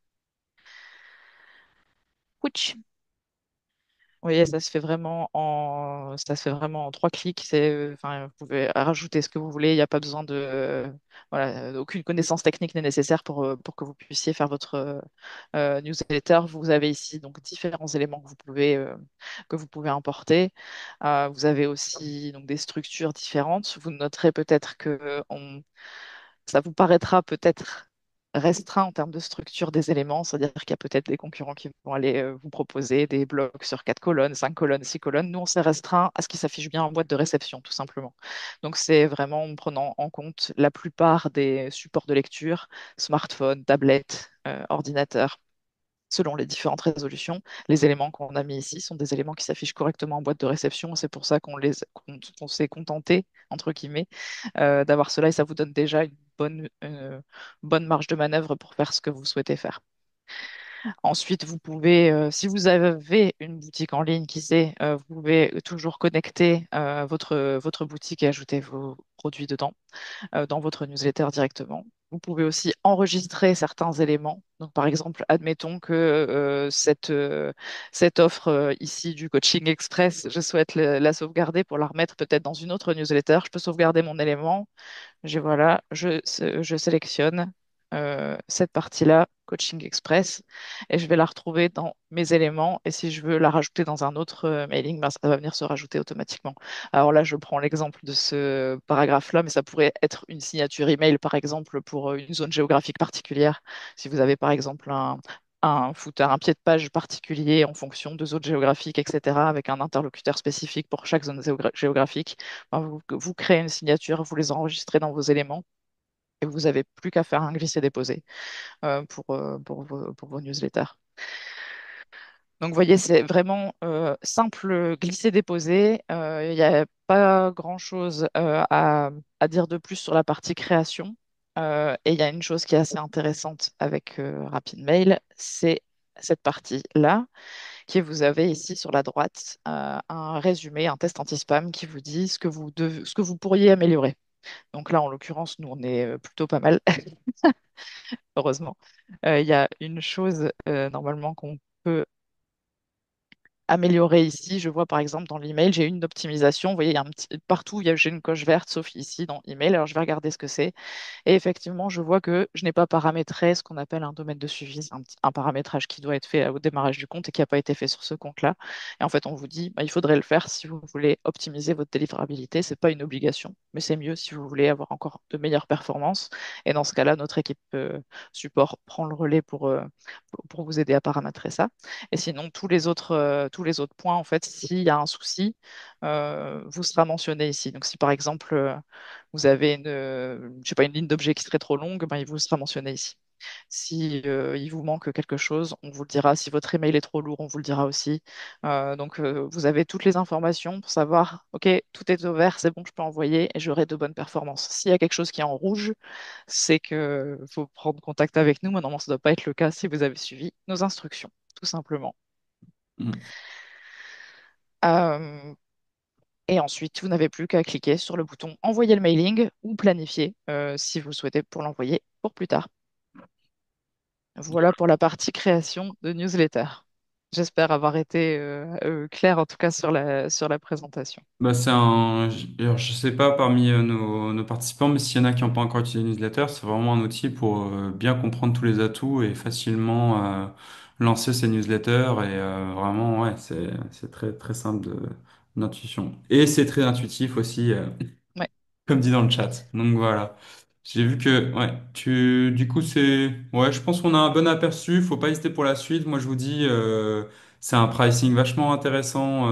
Ouch. Vous voyez, ça se fait vraiment en trois clics. Enfin, vous pouvez rajouter ce que vous voulez. Il n'y a pas besoin voilà, aucune connaissance technique n'est nécessaire pour que vous puissiez faire votre newsletter. Vous avez ici donc différents éléments que vous pouvez importer. Vous avez aussi donc des structures différentes. Vous noterez peut-être que ça vous paraîtra peut-être restreint en termes de structure des éléments, c'est-à-dire qu'il y a peut-être des concurrents qui vont aller vous proposer des blocs sur 4 colonnes, 5 colonnes, 6 colonnes. Nous, on s'est restreint à ce qui s'affiche bien en boîte de réception, tout simplement. Donc, c'est vraiment en prenant en compte la plupart des supports de lecture, smartphone, tablette, ordinateur. Selon les différentes résolutions, les éléments qu'on a mis ici sont des éléments qui s'affichent correctement en boîte de réception. C'est pour ça qu'on s'est contenté, entre guillemets, d'avoir cela et ça vous donne déjà bonne marge de manœuvre pour faire ce que vous souhaitez faire. Ensuite, vous pouvez, si vous avez une boutique en ligne, qui sait, vous pouvez toujours connecter votre boutique et ajouter vos produits dedans dans votre newsletter directement. Vous pouvez aussi enregistrer certains éléments. Donc, par exemple, admettons que cette offre ici du coaching express, je souhaite la sauvegarder pour la remettre peut-être dans une autre newsletter. Je peux sauvegarder mon élément. Voilà, je sélectionne cette partie-là, Coaching Express, et je vais la retrouver dans mes éléments. Et si je veux la rajouter dans un autre mailing, ben, ça va venir se rajouter automatiquement. Alors là, je prends l'exemple de ce paragraphe-là, mais ça pourrait être une signature email, par exemple, pour une zone géographique particulière. Si vous avez, par exemple, un footer, un pied de page particulier en fonction de zones géographiques, etc., avec un interlocuteur spécifique pour chaque zone géographique. Ben, vous créez une signature, vous les enregistrez dans vos éléments et vous n'avez plus qu'à faire un glisser-déposer pour vos newsletters. Donc, vous voyez, c'est vraiment simple glisser-déposer. Il n'y a pas grand-chose à dire de plus sur la partie création. Et il y a une chose qui est assez intéressante avec RapidMail, c'est cette partie-là, qui vous avez ici sur la droite un résumé, un test anti-spam qui vous dit ce que vous pourriez améliorer. Donc là, en l'occurrence, nous, on est plutôt pas mal, heureusement. Il y a une chose normalement qu'on peut améliorer ici. Je vois par exemple dans l'email, j'ai une optimisation. Vous voyez, il y a partout, j'ai une coche verte, sauf ici dans email. Alors je vais regarder ce que c'est. Et effectivement, je vois que je n'ai pas paramétré ce qu'on appelle un domaine de suivi. C'est un paramétrage qui doit être fait au démarrage du compte et qui n'a pas été fait sur ce compte-là. Et en fait, on vous dit, bah, il faudrait le faire si vous voulez optimiser votre délivrabilité. C'est pas une obligation, mais c'est mieux si vous voulez avoir encore de meilleures performances. Et dans ce cas-là, notre équipe support prend le relais pour vous aider à paramétrer ça. Et sinon, tous les autres points, en fait, s'il y a un souci, vous sera mentionné ici. Donc, si par exemple, vous avez je sais pas, une ligne d'objet qui serait trop longue, ben, il vous sera mentionné ici. Si il vous manque quelque chose, on vous le dira. Si votre email est trop lourd, on vous le dira aussi. Donc, vous avez toutes les informations pour savoir, OK, tout est au vert, c'est bon, je peux envoyer et j'aurai de bonnes performances. S'il y a quelque chose qui est en rouge, c'est que faut prendre contact avec nous. Maintenant, ça ne doit pas être le cas si vous avez suivi nos instructions, tout simplement. Mm. Euh, et ensuite, vous n'avez plus qu'à cliquer sur le bouton envoyer le mailing ou planifier si vous le souhaitez pour l'envoyer pour plus tard. Voilà pour la partie création de newsletter. J'espère avoir été clair en tout cas sur la présentation. Bah, alors, je sais pas parmi nos participants, mais s'il y en a qui n'ont pas encore utilisé Newsletter, c'est vraiment un outil pour bien comprendre tous les atouts et facilement lancer ses newsletters. Et vraiment, ouais, c'est très, très simple d'intuition. Et c'est très intuitif aussi. Ouais, Comme dit dans le chat. Donc voilà. J'ai vu que, ouais, du coup, ouais, je pense qu'on a un bon aperçu. Faut pas hésiter pour la suite. Moi, je vous dis, c'est un pricing vachement intéressant,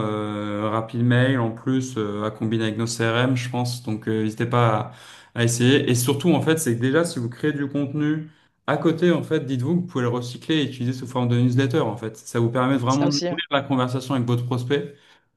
Rapid Mail en plus, à combiner avec nos CRM, je pense. Donc, n'hésitez pas à essayer. Et surtout, en fait, c'est que déjà, si vous créez du contenu à côté, en fait, dites-vous que vous pouvez le recycler et utiliser sous forme de newsletter, en fait. Ça vous permet ça vraiment de aussi. nourrir la conversation avec votre prospect.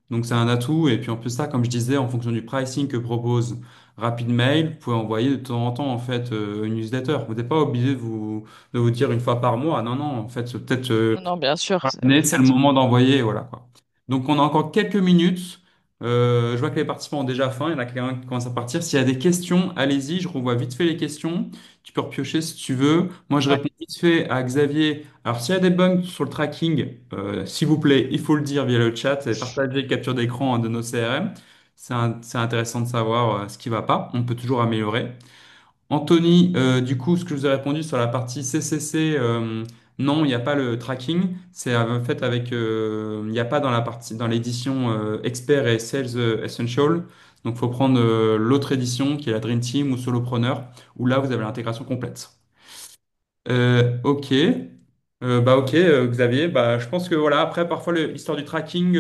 Donc c'est un atout. Et puis en plus ça, comme je disais, en fonction du pricing que propose RapidMail, vous pouvez envoyer de temps en temps en fait une newsletter. Vous n'êtes pas obligé de vous dire une fois par mois. Non, non, en fait, c'est peut-être Non, non, bien sûr, c'est le effectivement. moment d'envoyer, voilà quoi. Donc on a encore quelques minutes. Je vois que les participants ont déjà faim. Il y en a quelqu'un qui commence à partir. S'il y a des questions, allez-y. Je revois vite fait les questions. Tu peux repiocher si tu veux. Moi, je Ouais. réponds vite fait à Xavier. Alors, s'il y a des bugs sur le tracking, s'il vous plaît, il faut le dire via le chat et partager capture d'écran de nos CRM. C'est intéressant de savoir ce qui va pas. On peut toujours améliorer. Anthony, du coup, ce que je vous ai répondu sur la partie CCC, non, il n'y a pas le tracking. C'est fait avec, il n'y a pas dans la partie, dans l'édition Expert et Sales Essential. Donc, il faut prendre l'autre édition qui est la Dream Team ou Solopreneur, où là, vous avez l'intégration complète. Ok. Bah ok, Xavier. Bah, je pense que voilà, après, parfois, l'histoire du tracking,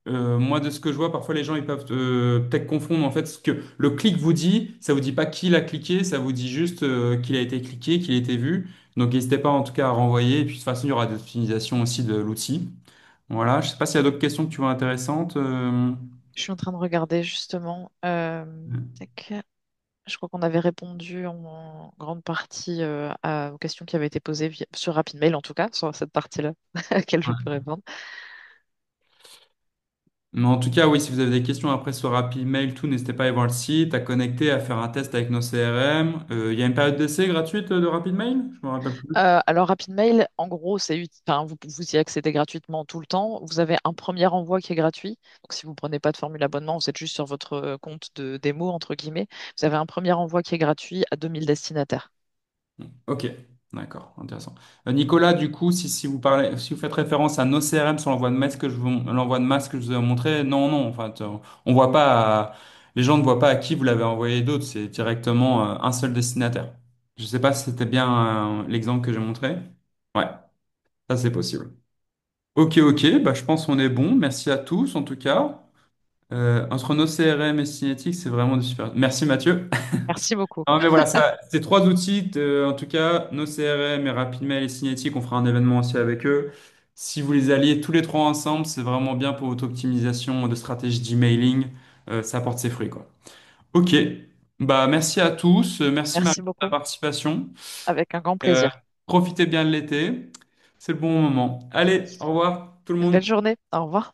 moi, de ce que je vois, parfois, les gens, ils peuvent peut-être confondre, en fait, ce que le clic vous dit, ça vous dit pas qui l'a cliqué, ça vous dit juste qu'il a été cliqué, qu'il a été vu. Donc, n'hésitez pas, en tout cas, à renvoyer. Et puis, de toute façon, il y aura des optimisations aussi de l'outil. Voilà. Je sais pas s'il y a d'autres questions que tu vois intéressantes. Je suis en train de regarder justement. Tac. Je crois qu'on avait répondu en grande partie aux questions qui avaient été posées sur RapidMail, en tout cas, sur cette partie-là, à laquelle je peux répondre. Mais en tout cas, oui, si vous avez des questions après sur Rapid Mail, tout, n'hésitez pas à aller voir le site, à connecter, à faire un test avec nos CRM. Il y a une période d'essai gratuite de Rapid Mail? Je me rappelle plus. Alors, RapidMail, en gros, enfin, vous y accédez gratuitement tout le temps. Vous avez un premier envoi qui est gratuit. Donc, si vous ne prenez pas de formule abonnement, vous êtes juste sur votre compte de démo, entre guillemets. Vous avez un premier envoi qui est gratuit à 2000 destinataires. Ok, d'accord, intéressant. Nicolas, du coup, si vous parlez, si vous faites référence à nos CRM sur l'envoi de masse que je vous ai montré, non, non, enfin, on voit pas, les gens ne voient pas à qui vous l'avez envoyé d'autres, c'est directement un seul destinataire. Je sais pas si c'était bien l'exemple que j'ai montré. Ouais, ça c'est possible. Ok, ok, bah, je pense qu'on est bon. Merci à tous en tout cas. Entre nos CRM et Cinétique, c'est vraiment du super. Merci Mathieu. Merci beaucoup. Non, mais voilà, ça, ces trois outils, en tout cas, nos CRM et RapidMail et Cinétique, on fera un événement aussi avec eux. Si vous les alliez tous les trois ensemble, c'est vraiment bien pour votre optimisation de stratégie d'emailing. Ça apporte ses fruits, quoi. Ok, bah merci à tous. Merci Marie Merci pour ta beaucoup. participation. Avec un grand Euh, plaisir. Profitez bien de l'été. C'est le bon moment. Allez, au revoir tout le Une belle monde. journée. Au revoir.